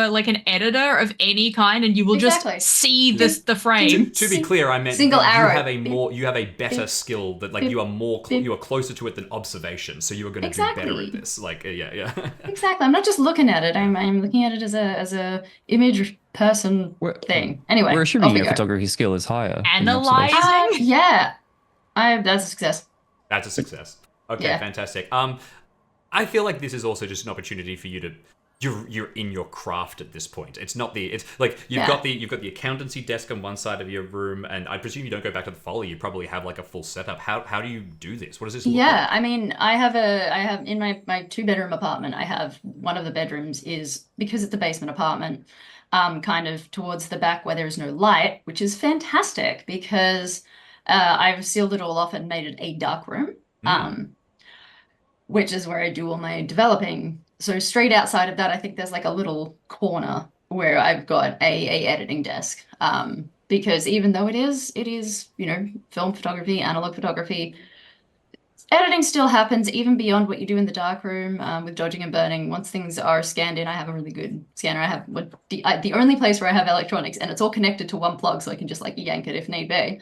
like an editor of any kind, and you will Exactly. just see the frame. To be clear, I meant Single arrow. you have a better skill that like you are closer to it than observation, so you are going to do better Exactly. at this. Like yeah. Exactly. I'm not just looking at it. I'm looking at it as a image person thing. Anyway, We're off assuming we your go. photography skill is higher. than Analyzing. observation. Yeah, that's a success. That's a success. Okay, Yeah. fantastic. I feel like this is also just an opportunity for you to you're in your craft at this point. It's like you've got the accountancy desk on one side of your room, and I presume you don't go back to the folly. You probably have like a full setup. How do you do this? What does this look Yeah, like? I mean, I have in my 2-bedroom apartment, I have one of the bedrooms is, because it's a basement apartment, kind of towards the back where there is no light, which is fantastic because I've sealed it all off and made it a dark room, which is where I do all my developing. So straight outside of that, I think there's like a little corner where I've got a editing desk. Because even though it is, film photography, analog photography, editing still happens even beyond what you do in the darkroom with dodging and burning. Once things are scanned in, I have a really good scanner. I have the only place where I have electronics, and it's all connected to one plug, so I can just like yank it if need be.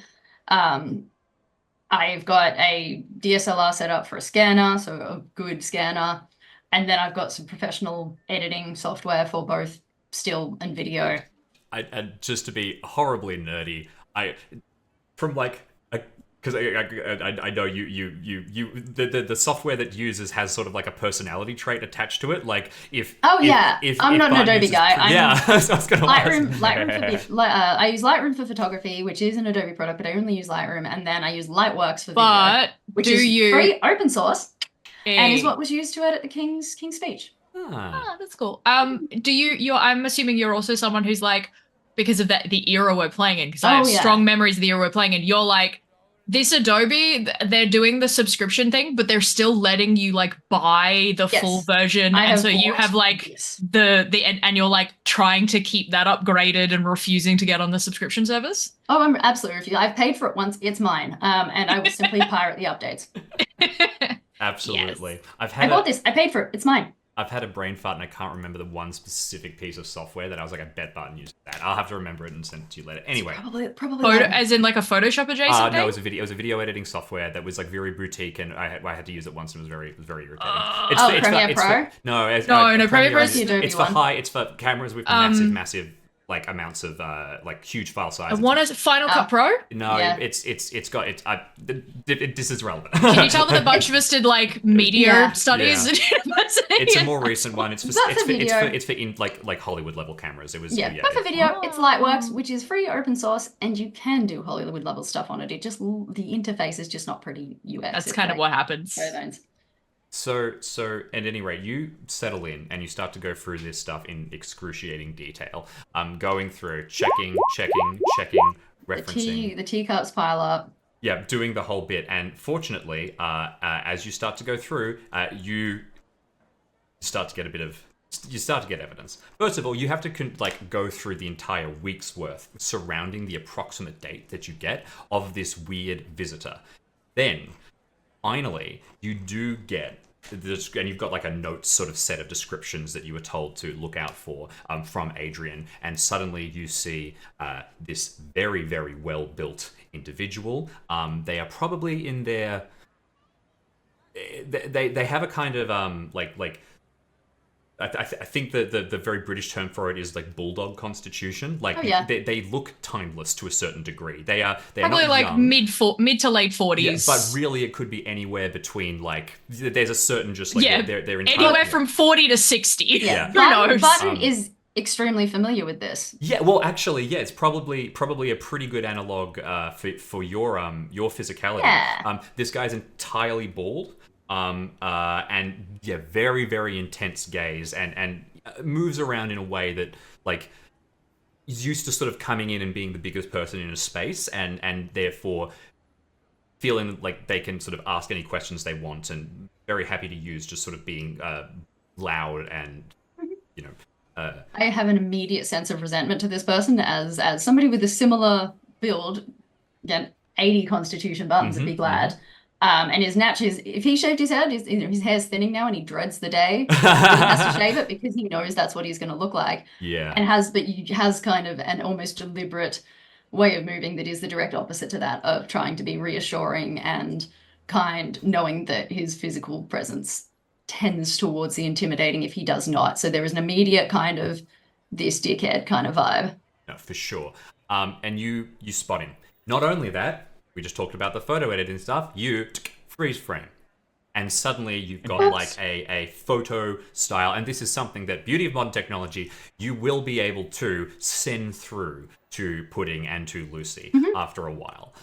I've got a DSLR set up for a scanner, so a good scanner. And then I've got some professional editing software for both still and video. I just to be horribly nerdy, because I know the software that uses has sort of like a personality trait attached to it. Like I'm not an Adobe guy. I was going to I use Lightroom for photography, which is an Adobe product, but I only use Lightroom, and then I use Lightworks for video, But which is free, open source, and is Hey. what was used to edit the King's speech. Ah, that's cool. I'm assuming you're also someone who's like, because of the era we're playing in, because I have strong memories of the era we're playing in, you're like, this Adobe, they're doing the subscription thing, but they're still letting you like buy the full version. And so you have like and you're like trying to keep that upgraded and refusing to get on the subscription service. Oh, I'm absolutely refusing. I've paid for it once. It's mine. And I will simply pirate the updates. Absolutely. Yes. I bought this. I paid for it. It's mine. I've had a brain fart and I can't remember the one specific piece of software that I was like, I bet Barton used that. I'll have to remember it and send it to you later. Anyway. Probably. As in like a Photoshop adjacent No, thing? it was a video editing software that was like very boutique, and I had to use it once and it was very irritating. Premiere Pro? No, Premiere Pro is the Adobe it's for one. it's for cameras with massive like amounts of like huge file sizes. One is Final Cut Pro? No, Yeah. this is relevant. Can you tell that a bunch of us did like media studies Yeah. at university? It's a more recent one. It's for But for video- it's for in like Hollywood level cameras. It was But for video, it's Lightworks, which is free, open source, and you can do Hollywood level stuff on it. It just, the interface is just not pretty UX. That's It's kind of like what happens. bare bones. So at any rate, you settle in and you start to go through this stuff in excruciating detail. Going through, checking, referencing. The teacups pile up. Yeah, doing the whole bit. And fortunately, as you start to go through, you start to get evidence. First of all, you have to go through the entire week's worth surrounding the approximate date that you get of this weird visitor. Then, finally, you do get and you've got like a notes sort of set of descriptions that you were told to look out for from Adrian, and suddenly you see this very, very well built individual. They are probably in their they have a kind of I think the very British term for it is like bulldog constitution. Like they look timeless to a certain degree. They're probably not like young. mid to late 40s. Yeah, but really it could be anywhere between there's a certain just like they're anywhere from 40 to 60. Yeah. Who knows? Button is extremely familiar with this. Yeah, well, actually, yeah, it's probably a pretty good analog for your physicality. Yeah. This guy's entirely bald, and yeah, very very intense gaze, and moves around in a way that like is used to sort of coming in and being the biggest person in a space, and therefore feeling like they can sort of ask any questions they want, and very happy to use just sort of being loud and you know. I have an immediate sense of resentment to this person as somebody with a similar build, again, 80 constitution buttons would be glad. And his if he shaved his head, his hair's thinning now and he dreads the day he has to shave it because he knows that's what he's going to look like. Yeah. And has kind of an almost deliberate way of moving that is the direct opposite to that of trying to be reassuring and kind, knowing that his physical presence tends towards the intimidating if he does not. So there is an immediate kind of this dickhead kind of vibe. No, for sure. And you spot him. Not only that, we just talked about the photo editing stuff. You freeze frame. And suddenly you've got like a photo style. And this is something that, beauty of modern technology, you will be able to send through to Pudding and to Lucy after a while.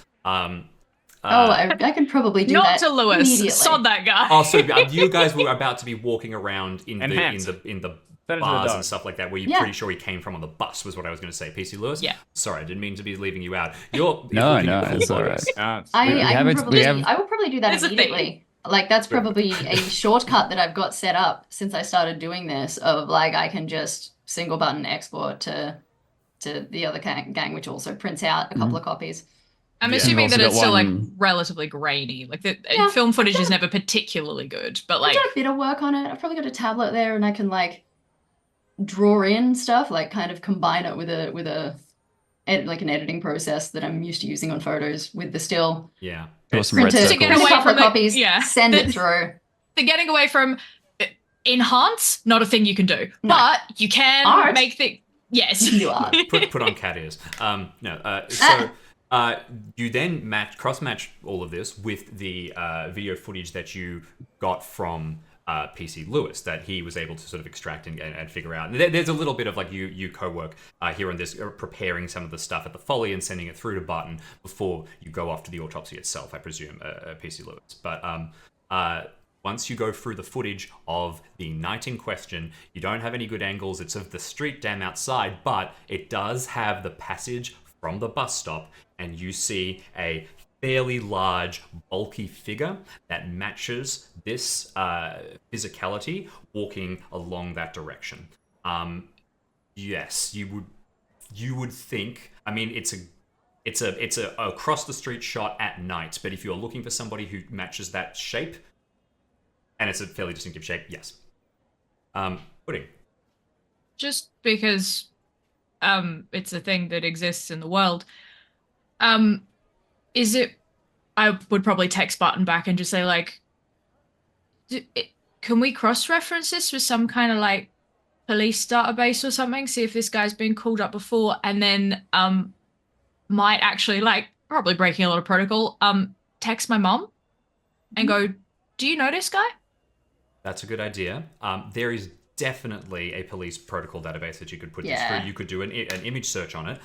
I can probably do Not that to Lewis. immediately. Sod that guy. Oh, so you guys were about to be walking around in Enhance. the Send it to the bars dog. and stuff like that, where you're pretty sure he came from on the bus, was what I was going to say. PC Lewis? Yeah. Sorry, I didn't mean to be leaving you out. You're No, looking at the full it's all photos. right. I will probably do that It's a thing. immediately. Like that's probably a shortcut that I've got set up since I started doing this. Of like I can just single button export to the other gang, which also prints out a couple of copies. I'm Yeah. assuming You've that also it's got still like one- relatively grainy. Like the Yeah. film footage is never particularly good, but I've like done a bit of work on it. I've probably got a tablet there, and I can like draw in stuff, like kind of combine it with like an editing process that I'm used to using on photos with the still. Yeah. Draw some Print red it, To get print away a couple of from the- copies, yeah. send it through. the getting away from enhance, not a thing you can do, No. but you can Art. make things. Yes, You can do art. Put on cat ears. So you then cross match all of this with the video footage that you got from PC Lewis that he was able to sort of extract and figure out. And there's a little bit of like you co-work here on this, preparing some of the stuff at the Folly and sending it through to Barton before you go off to the autopsy itself, I presume, PC Lewis. But once you go through the footage of the night in question, you don't have any good angles. It's of the street dam outside, but it does have the passage from the bus stop, and you see a fairly large, bulky figure that matches this physicality walking along that direction. Yes, you would think. I mean, it's a across the street shot at night, but if you're looking for somebody who matches that shape, and it's a fairly distinctive shape, yes. Pudding. just because it's a thing that exists in the world. Is it? I would probably text Barton back and just say like, can we cross-reference this with some kind of like police database or something? See if this guy's been called up before, and then might actually like probably breaking a lot of protocol. Text my mom and go, do you know this guy? That's a good idea. There is definitely a police protocol database that you could put this Yeah. through. You could do an image search on it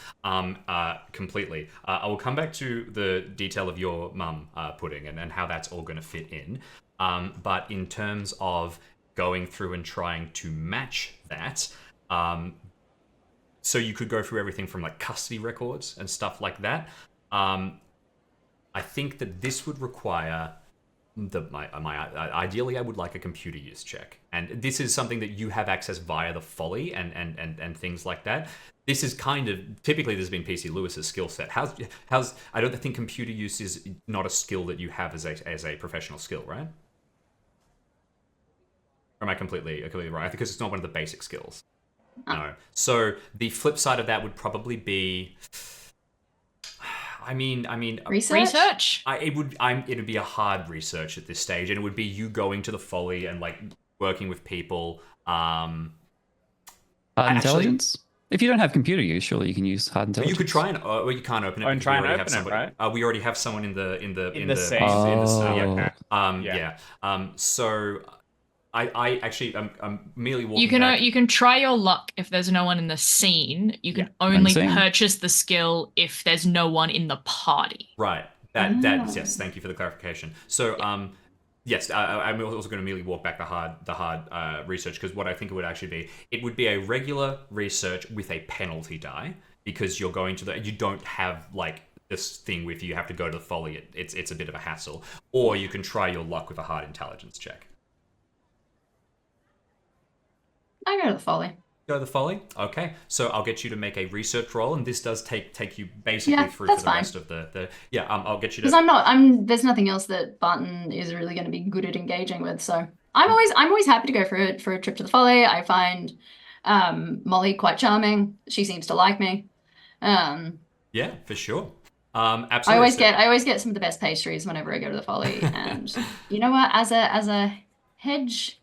completely. I will come back to the detail of your mum, Pudding, and how that's all going to fit in. But in terms of going through and trying to match that, so you could go through everything from like custody records and stuff like that. I think that this would require ideally I would like a computer use check, and this is something that you have access via the Folly and things like that. This is kind of typically this has been PC Lewis's skill set. How's I don't think computer use is not a skill that you have as a professional skill, right? Or am I completely right? Because it's not one of the basic skills. No. So the flip side of that would probably be, I mean, Research? Research? It would be a hard research at this stage, and it would be you going to the Folly and like working with people. Hard Actually- intelligence? If you don't have computer use, surely you can use hard But intelligence. you could try and well, you can't open it. Oh, and because try we and already have open it, somebody- right? we already have someone in the safe. yeah. Oh. So I actually I'm merely walking You can back. you can try your luck if there's no one in the scene. You can only Unseen. purchase the skill if there's no one in the party. Right. That Ah. yes. Thank you for the clarification. So yes, I'm also going to immediately walk back the hard research, because what I think it would be a regular research with a penalty die, because you're going to you don't have like this thing with you have to go to the folly. It's a bit of a hassle. Or you can try your luck with a hard intelligence check. I go to the folly. Go the folly. Okay, so I'll get you to make a research roll, and this does take you basically Yeah, through that's for the fine. rest of the yeah. I'll get you Because to. there's nothing else that Barton is really going to be good at engaging with. So I'm always happy to go for a trip to the folly. I find Molly quite charming. She seems to like me. Yeah, for sure. I Absolutely. always get some of the best pastries whenever I go to the folly. And you know what? As a hedge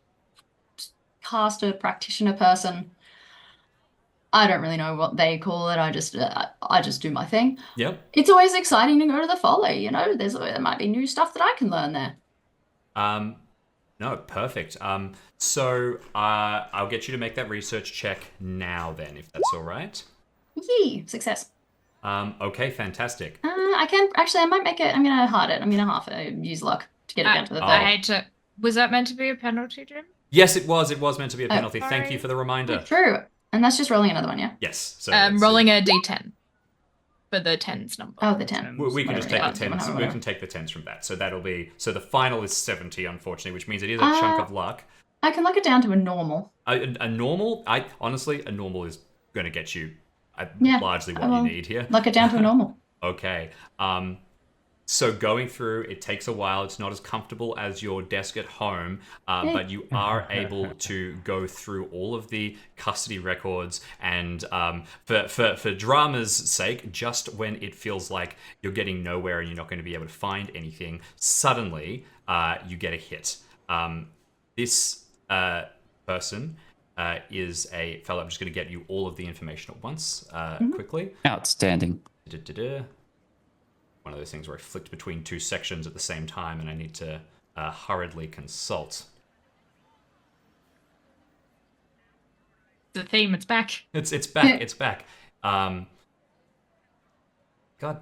caster practitioner person, I don't really know what they call it. I just do my thing. Yep. It's always exciting to go to the folly. You know, there might be new stuff that I can learn there. No, perfect. So I'll get you to make that research check now, then, if that's all right. Yee, success. Okay, fantastic. I can actually. I might make it. I'm gonna hard it. I'm gonna half it. Use luck to get it down to the Oh. I 30. hate to. Was that meant to be a penalty, Jim? Yes, it was. It was meant to be a Oh, penalty. Thank you sorry. for the reminder. True, and that's just rolling another one, yeah. Yes. So let's Rolling see. a d10 for the tens number. Oh, the 10. We can just take Whatever, the yeah, tens. whatever, We whatever. can take the tens from that. So that'll be. So the final is 70, unfortunately, which means it is a chunk of luck. I can lock it down to a normal. A normal. Honestly, a normal is going to get you Yeah, largely I what you will need here. Lock it down to a normal. Okay. So going through, it takes a while. It's not as comfortable as your desk at home, but you are able to go through all of the custody records. And for drama's sake, just when it feels like you're getting nowhere and you're not going to be able to find anything, suddenly you get a hit. This person is a fellow. I'm just going to get you all of the information at once quickly. Outstanding. One of those things where I flicked between two sections at the same time and I need to hurriedly consult. The theme, it's back. It's back. It's back. God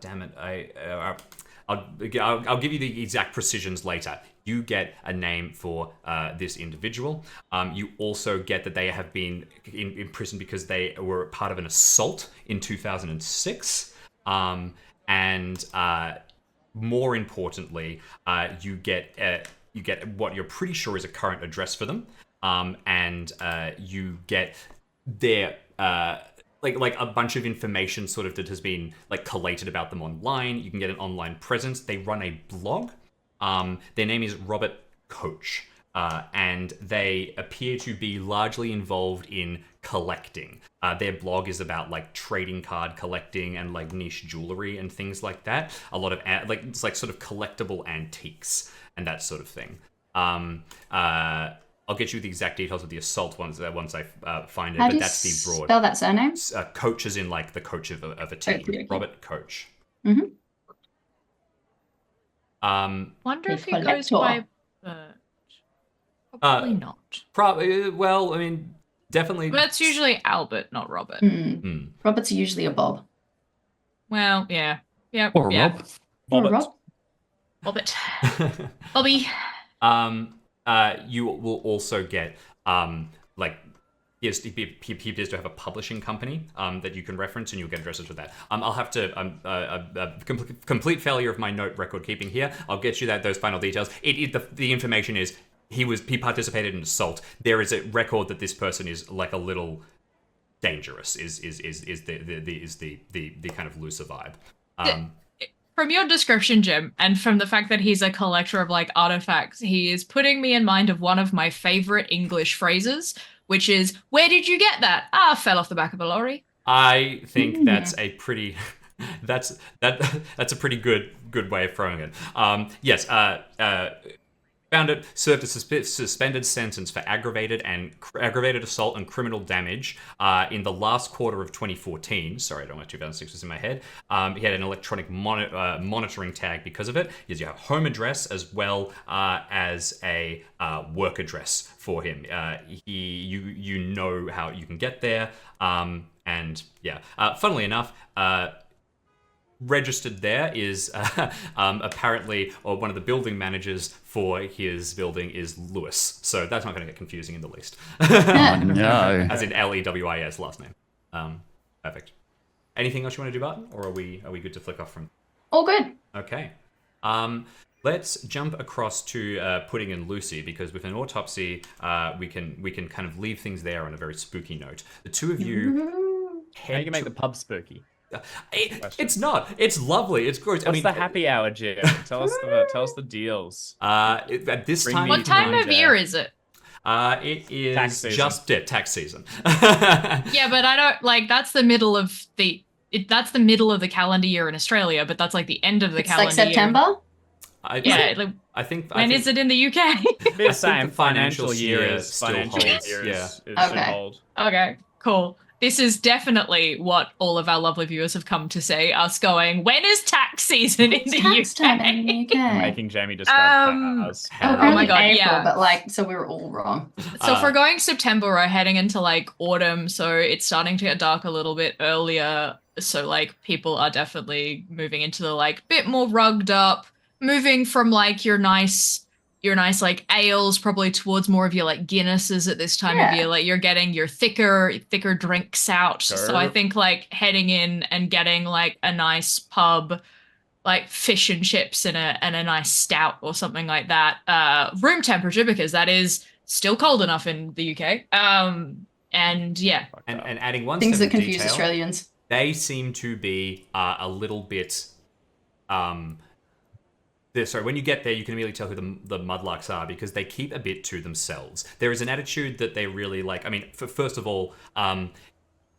damn it! I'll give you the exact precisions later. You get a name for this individual. You also get that they have been in prison because they were part of an assault in 2006. And more importantly, you get what you're pretty sure is a current address for them, and you get their like a bunch of information sort of that has been like collated about them online. You can get an online presence. They run a blog. Their name is Robert Coach. And they appear to be largely involved in collecting. Their blog is about like trading card collecting and like niche jewelry and things like that. A lot of it's like sort of collectible antiques and that sort of thing. I'll get you the exact details of the assault once I find it. How But do you that's the broad. spell that surname? Coach is in like the coach of a team. Okay. Robert Coach. Mhm. Wonder if he The goes collector. by Bert. Probably not. Probably. Well, I mean, definitely. That's usually Albert, not Robert. Robert's usually a Bob. Well, yeah. Yep. Or a yeah. Rob. Or a Robert. Rob. Robert. Bobby. You will also get like he appears to have a publishing company that you can reference, and you'll get addresses with that. I'll have to complete failure of my note record keeping here. I'll get you those final details. The information is he participated in assault. There is a record that this person is like a little dangerous. Is the kind of looser vibe. From your description, Jim, and from the fact that he's a collector of like artifacts, he is putting me in mind of one of my favorite English phrases, which is, "Where did you get that?" "Ah, fell off the back of a lorry." I think that's a pretty that's a pretty good way of throwing it. Yes. Found it, served a suspended sentence for aggravated assault and criminal damage in the last quarter of 2014. Sorry, I don't want 2006 was in my head. He had an electronic monitoring tag because of it. He has your home address as well as a work address for him. You know how you can get there. And yeah, funnily enough, registered there is apparently, or one of the building managers for his building is Lewis. So that's not going to get confusing in the least. Oh, no. As in Lewis last name. Perfect. Anything else you want to do, Barton, or are we good to flick off from? All good. Okay. Let's jump across to Pudding and Lucy, because with an autopsy, we can kind of leave things there on a very spooky note. The two of you How you can make the pub spooky? It's not. It's lovely. It's gorgeous. What's the happy hour, Jim? Tell us the deals. At this Bring time, me What time of year is it? it is Tax season. just tax season. Yeah, but I don't like that's the middle of that's the middle of the calendar year in Australia, but that's like the end of the It's calendar like September. year. Yeah, like, I think. when is it in the UK? The same the financial year year is still financial holds, year yeah. is Okay. hold. Okay, cool. This is definitely what all of our lovely viewers have come to see. Us going, when is tax season in It's the tax time UK? in the UK. Making Jamie describe cars. Oh, Oh my apparently God, April, yeah. but like, so we were all wrong. So if we're going September, we're heading into like autumn, so it's starting to get dark a little bit earlier. So like people are definitely moving into the like bit more rugged up, moving from like your nice like ales probably towards more of your like Guinnesses at this time of Yeah. year. Like you're getting your thicker drinks out. So I Sure. think like heading in and getting like a nice pub, like fish and chips and a nice stout or something like that. Room temperature, because that is still cold enough in the UK. And yeah. and adding one Things step that of confuse detail, Australians. they seem to be a little bit. Sorry, when you get there, you can immediately tell who the mudlarks are, because they keep a bit to themselves. There is an attitude that they really like. I mean, first of all,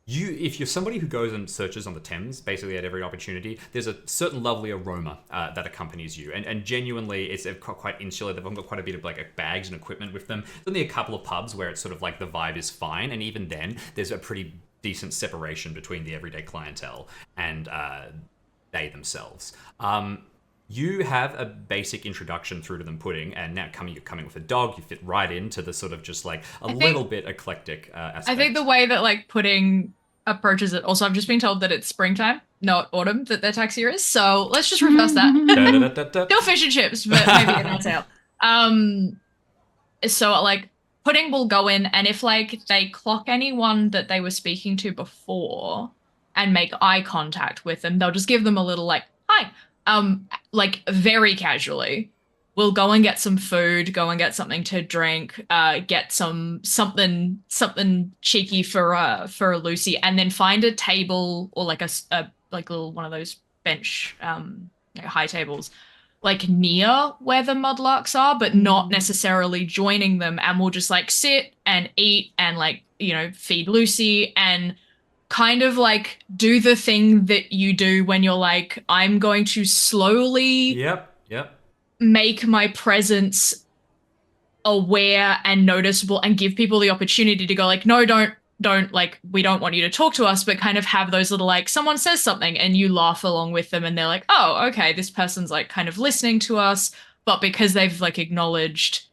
if you're somebody who goes and searches on the Thames, basically at every opportunity, there's a certain lovely aroma that accompanies you, and genuinely, it's quite insular. They've got quite a bit of like bags and equipment with them. There's only a couple of pubs where it's sort of like the vibe is fine, and even then, there's a pretty decent separation between the everyday clientele and they themselves. You have a basic introduction through to them, Pudding, and now you're coming with a dog. You fit right into the sort of just like little bit eclectic aspect. I think the way that like Pudding approaches it, also I've just been told that it's springtime, not autumn, that their tax year is. So let's just reverse that. Da-da-da-da-da. Still fish and chips, but maybe a night out. So like Pudding will go in, and if like they clock anyone that they were speaking to before and make eye contact with them, they'll just give them a little like, hi. Like very casually, we'll go and get some food, go and get something to drink, get something cheeky for Lucy, and then find a table or like a like little one of those bench like high tables, like near where the mudlarks are, but not necessarily joining them, and we'll just like sit and eat and like feed Lucy and kind of like do the thing that you do when you're like, I'm going to slowly Yep. make my presence aware and noticeable and give people the opportunity to go like, no, don't like, we don't want you to talk to us, but kind of have those little like, someone says something and you laugh along with them and they're like, oh, okay, this person's like kind of listening to us. But because they've like acknowledged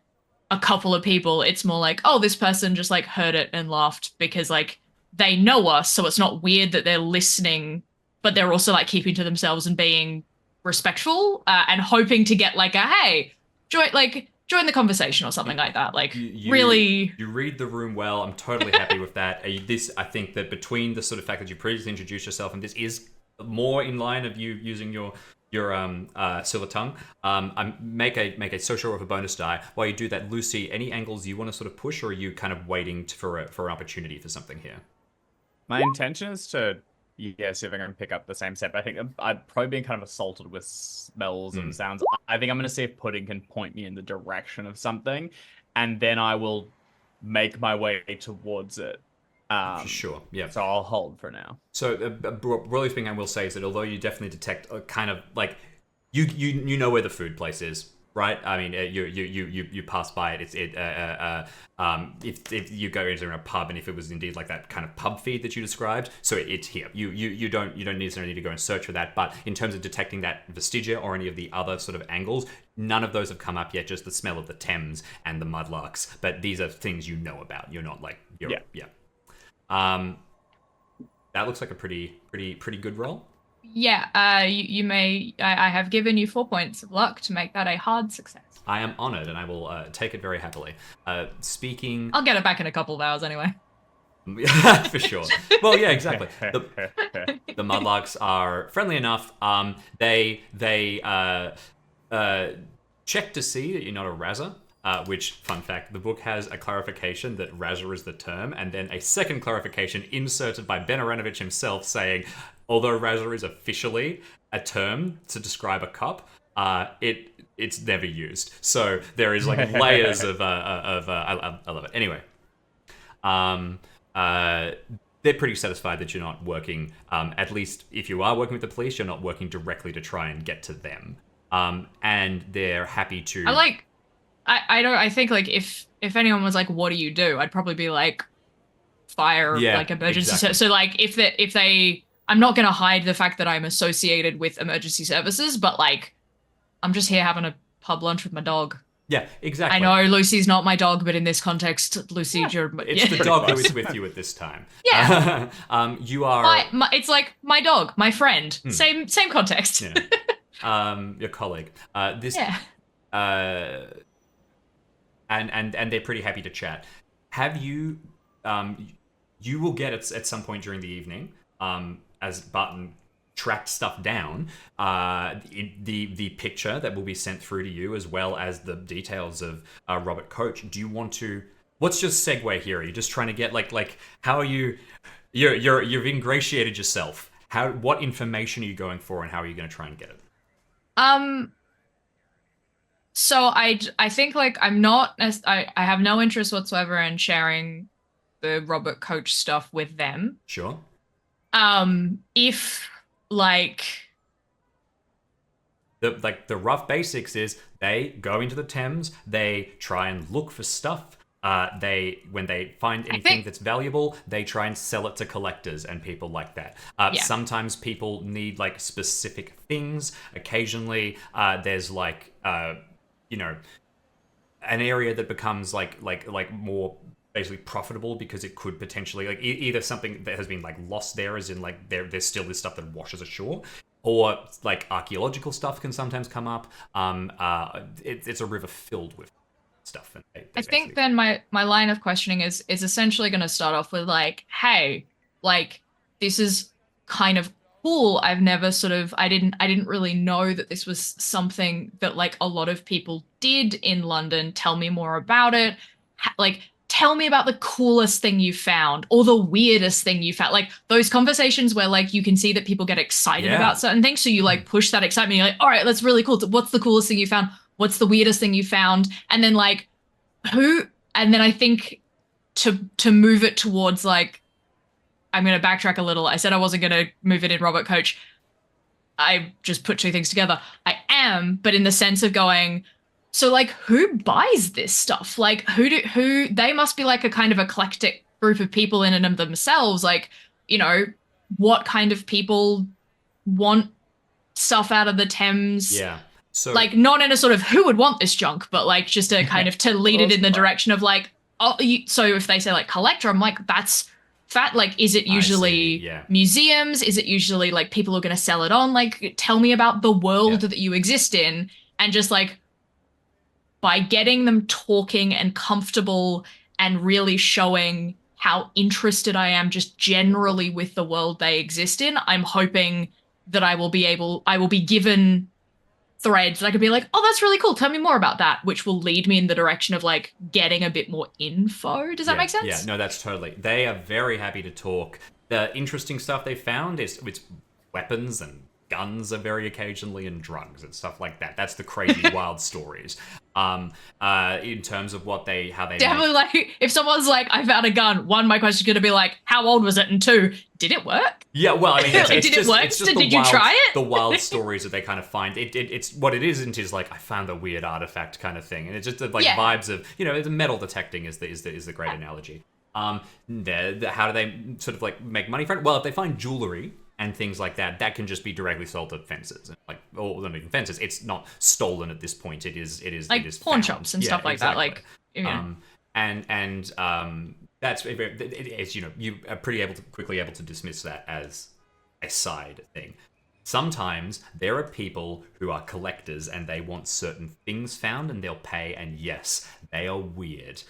a couple of people, it's more like, oh, this person just like heard it and laughed because like they know us, so it's not weird that they're listening, but they're also like keeping to themselves and being respectful and hoping to get like a hey, join the conversation or something like that. Like really, you read the room well. I'm totally happy with that. I think that between the sort of fact that you previously introduced yourself and this is more in line of you using your silver tongue. Make a social or a bonus die. While you do that, Lucy, any angles you want to sort of push, or are you kind of waiting for an opportunity for something here? My intention is to, see if I can pick up the same step. I think I've probably been kind of assaulted with smells and sounds. I think I'm going to see if Pudding can point me in the direction of something, and then I will make my way towards it. Sure, yeah. So I'll hold for now. So, broadly speaking, I will say is that although you definitely detect a kind of like, you know where the food place is. right? I mean, you pass by it. If you go into a pub, and if it was indeed like that kind of pub feed that you described, so it's here. You don't necessarily need to go and search for that. But in terms of detecting that vestigia or any of the other sort of angles, none of those have come up yet. Just the smell of the Thames and the mudlarks. But these are things you know about. You're not like yeah. That looks like a pretty good roll. Yeah, you may. I have given you 4 points of luck to make that a hard success. I am honored, and I will take it very happily. Speaking, I'll get it back in a couple of hours anyway. for sure. Well, yeah, exactly. The mudlarks are friendly enough. They check to see that you're not a razzer. Which, fun fact, the book has a clarification that razzer is the term, and then a second clarification inserted by Ben Aranovich himself saying, although razzer is officially a term to describe a cup, it's never used. So there is like layers of I love it. Anyway, they're pretty satisfied that you're not working. At least if you are working with the police, you're not working directly to try and get to them. And they're happy to. I think like if anyone was like, what do you do? I'd probably be like fire, like emergency. Exactly. So like if they, I'm not going to hide the fact that I'm associated with emergency services, but like I'm just here having a pub lunch with my dog. Yeah, exactly. I know Lucy's not my dog, but in this context, Lucy, It's the dog that was with you at this time. Yeah. You are. It's like my dog, my friend. Same context. Yeah. Your colleague. And they're pretty happy to chat. Have you? You will get at some point during the evening, as Barton tracked stuff down, the picture that will be sent through to you, as well as the details of Robert Coach. Do you want to? What's your segue here? Are you just trying to get like how are you? You've ingratiated yourself. What information are you going for, and how are you going to try and get it? So I think like I have no interest whatsoever in sharing the Robert Coach stuff with them. Sure. If like the rough basics is they go into the Thames, they try and look for stuff. When they find anything that's valuable, they try and sell it to collectors and people like that. Sometimes people need like specific things. Occasionally, there's like an area that becomes like more basically profitable because it could potentially like either something that has been like lost there, as in like there's still this stuff that washes ashore, or like archaeological stuff can sometimes come up. It's a river filled with stuff. And I think then my line of questioning is essentially going to start off with like, hey, like this is kind of cool. I've never I didn't really know that this was something that like a lot of people did in London. Tell me more about it. Like, tell me about the coolest thing you found or the weirdest thing you found. Like those conversations where like you can see that people get excited about certain things. So you like push that excitement. You're like, all right, that's really cool. What's the coolest thing you found? What's the weirdest thing you found? And then like and then I think to move it towards like, I'm going to backtrack a little. I said I wasn't going to move it in Robert Coach. I just put two things together. I am, but in the sense of going, so like who buys this stuff? Like who they must be like a kind of eclectic group of people in and of themselves. Like, what kind of people want stuff out of the Thames? Yeah. So like not in a sort of who would want this junk, but like just a kind of to lead it in the direction of like, so if they say like collector, I'm like, that's fat. Like, is it usually museums? Is it usually like people who are going to sell it on? Like, tell me about the world that you exist in. And just like by getting them talking and comfortable and really showing how interested I am just generally with the world they exist in, I'm hoping that I will be given threads that I could be like, oh, that's really cool. Tell me more about that, which will lead me in the direction of like getting a bit more info. Does that make sense? Yeah, no, that's totally. They are very happy to talk. The interesting stuff they found is it's weapons and guns are very occasionally and drugs and stuff like that. That's the crazy wild stories. In terms of how they Definitely, like, if someone's like, I found a gun, one, my question's going to be like, how old was it? And two, did it work? Yeah, well, I mean, it's Did it just, work? it's just Did you try it? The wild stories that they kind of find. It's what it isn't is like, I found a weird artifact kind of thing, and it's just like vibes of, the metal detecting is the great analogy. How do they sort of like make money from it? Well, if they find jewelry and things like that, that can just be directly sold to fences, or not even fences. It's not stolen at this point. It is like pawn found. shops and stuff like that. Like, that's it's you are quickly able to dismiss that as a side thing. Sometimes there are people who are collectors and they want certain things found and they'll pay, and yes, they are weird.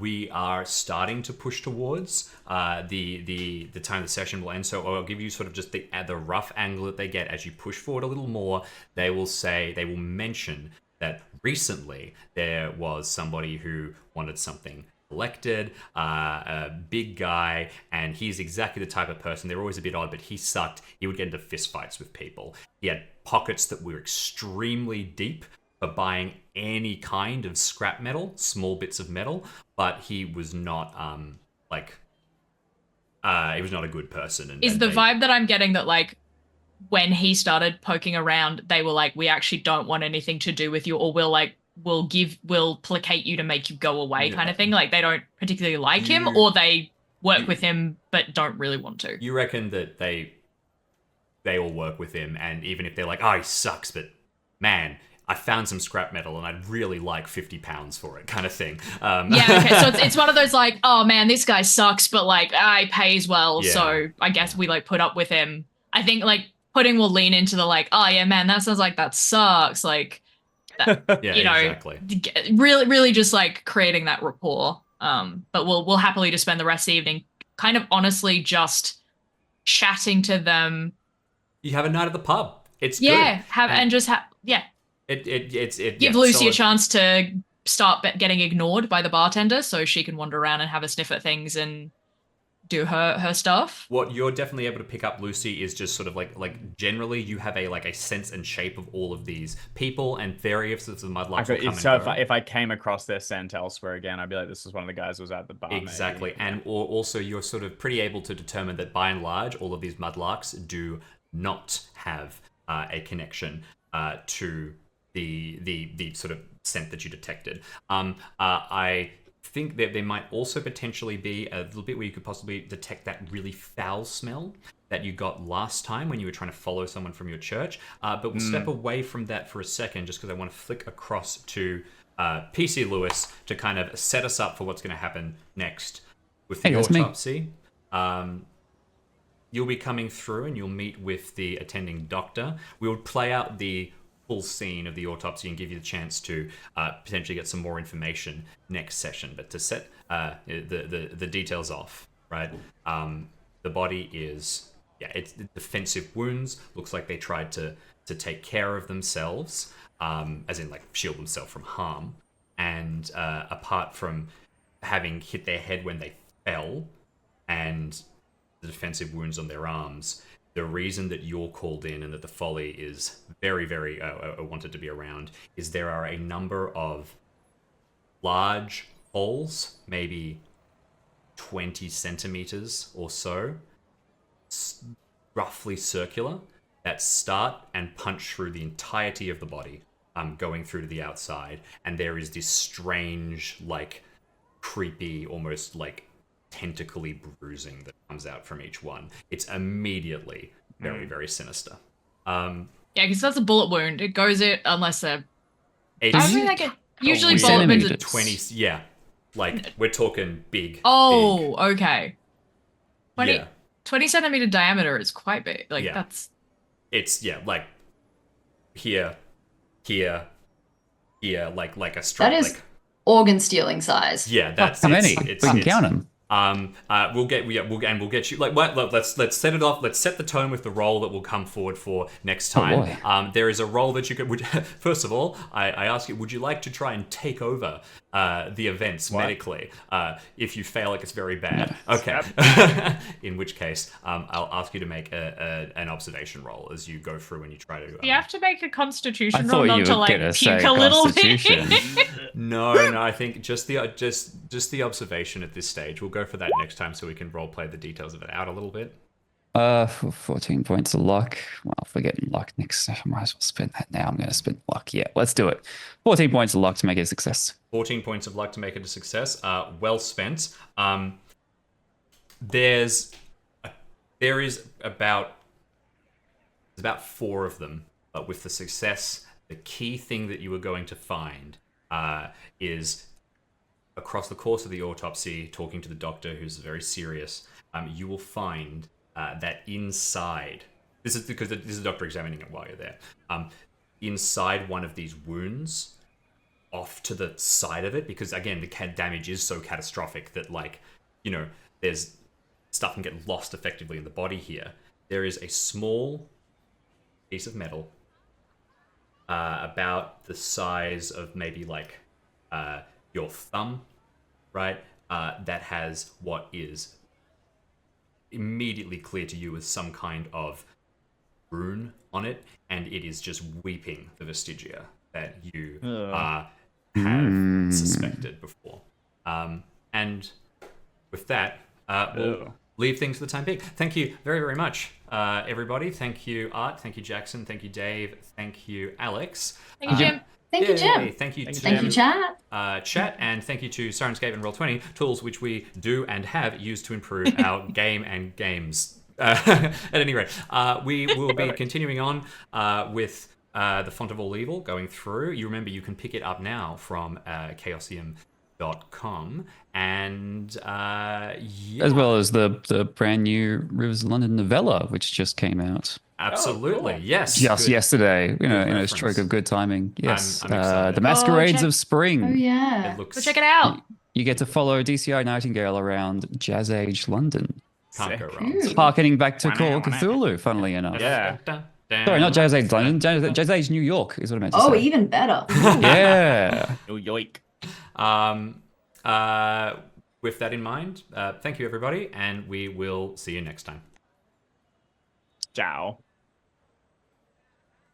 We are starting to push towards the time of the session will end, so I'll give you sort of just the rough angle that they get as you push forward a little more. They will mention that recently there was somebody who wanted something collected, a big guy, and he's exactly the type of person. They're always a bit odd, but he sucked. He would get into fistfights with people. He had pockets that were extremely deep for buying any kind of scrap metal, small bits of metal, but he was not he was not a good person. Is the vibe that I'm getting that, like, when he started poking around, they were like, we actually don't want anything to do with you, or we'll placate you to make you go away, kind of thing? Like, they don't particularly like him, or they work with him but don't really want to? You reckon that they all work with him, and even if they're like, oh, he sucks, but man, I found some scrap metal and I'd really like 50 pounds for it, kind of thing. Yeah, okay, so it's one of those like, oh man, this guy sucks, but like, he pays well, so I guess we like put up with him. I think like Pudding will lean into the like, oh yeah, man, that sounds like that sucks, like, that, exactly. Really, really just like creating that rapport. But we'll happily just spend the rest of the evening kind of honestly just chatting to them. You have a night at the pub. It's good. Give Lucy a chance to start getting ignored by the bartender so she can wander around and have a sniff at things and do her stuff. What you're definitely able to pick up, Lucy, is just sort of like generally you have a sense and shape of all of these people, and various of the mudlarks will come so and go. if I came across their scent elsewhere again, I'd be like, this is one of the guys who was at the bar. Exactly. Maybe. And or also you're sort of pretty able to determine that by and large all of these mudlarks do not have a connection to the sort of scent that you detected. I think that there might also potentially be a little bit where you could possibly detect that really foul smell that you got last time when you were trying to follow someone from your church. But we'll step away from that for a second just because I want to flick across to PC Lewis to kind of set us up for what's going to happen next with the autopsy. You'll be coming through and you'll meet with the attending doctor. We'll play out the full scene of the autopsy and give you the chance to potentially get some more information next session. But to set the details off, right? The body is, it's defensive wounds. Looks like they tried to take care of themselves, as in like shield themselves from harm. And apart from having hit their head when they fell and the defensive wounds on their arms, the reason that you're called in and that the Folly is very, very wanted to be around is there are a number of large holes, maybe 20 centimeters or so, roughly circular, that start and punch through the entirety of the body, going through to the outside. And there is this strange, like, creepy, almost like tentacly bruising that comes out from each one. It's immediately very, very sinister. Yeah, because that's a bullet wound. It goes it unless they're... I mean, like, usually bullet wounds are 20... Yeah, like, we're talking big. Oh, big. Okay. 20 centimeter diameter is quite big. Like, that's... It's, like, here, like a strap. That is organ stealing size. Yeah, that's... How many? We can count them. We'll get you like let's set it off. Let's set the tone with the role that will come forward for next time. There is a role that you could. First of all, I ask you, would you like to try and take over the events What? medically. If you fail, it gets very bad. Okay. In which case, I'll ask you to make an observation roll as you go through and you try to. You have to make a I constitution thought roll you not were to like gonna puke say a little Constitution. bit. No, I think just the observation at this stage. We'll go for that next time so we can role play the details of it out a little bit. 14 points of luck. Well, if we're getting luck next, I might as well spend that now. I'm going to spend luck. Yeah, let's do it. 14 points of luck to make it a success. 14 points of luck to make it a success. Well spent. There's about 4 of them, but with the success, the key thing that you are going to find is across the course of the autopsy, talking to the doctor, who's very serious, you will find that inside, this is because this is the doctor examining it while you're there, inside one of these wounds, off to the side of it, because again, the damage is so catastrophic that, like, you know, there's stuff can get lost effectively in the body here. There is a small piece of metal about the size of maybe like your thumb, right? That has what is immediately clear to you as some kind of rune on it, and it is just weeping the vestigia that you have suspected before. And with that, we'll leave things for the time being. Thank you very, very much, everybody. Thank you, Art. Thank you, Jackson. Thank you, Dave. Thank you, Alex. Thank you, Jim. Thank you, Jim. Thank you, Thank you, chat. chat, and thank you to Sirenscape and Roll20, tools which we do and have used to improve our game and games. At any rate, we will be continuing on with the Font of All Evil, going through. You remember you can pick it up now from Chaosium.com, and As well as the brand new Rivers of London novella, which just came out. absolutely, yes. Just Good. yesterday, in a reference. stroke of good timing. Yes. I'm excited. The Masquerades check- of Spring. Oh, yeah. It looks. Go check it out. You get to follow DCI Nightingale around Jazz Age London. Can't go Sick. wrong. Ooh. Harkening back to Call of Wow. Cthulhu, funnily enough. Yeah. Sorry, not Jazz Age London, Jazz Age New York is what I meant to Oh, say. even better. Yeah. Oh, yoink. With that in mind, thank you, everybody, and we will see you next time. Ciao.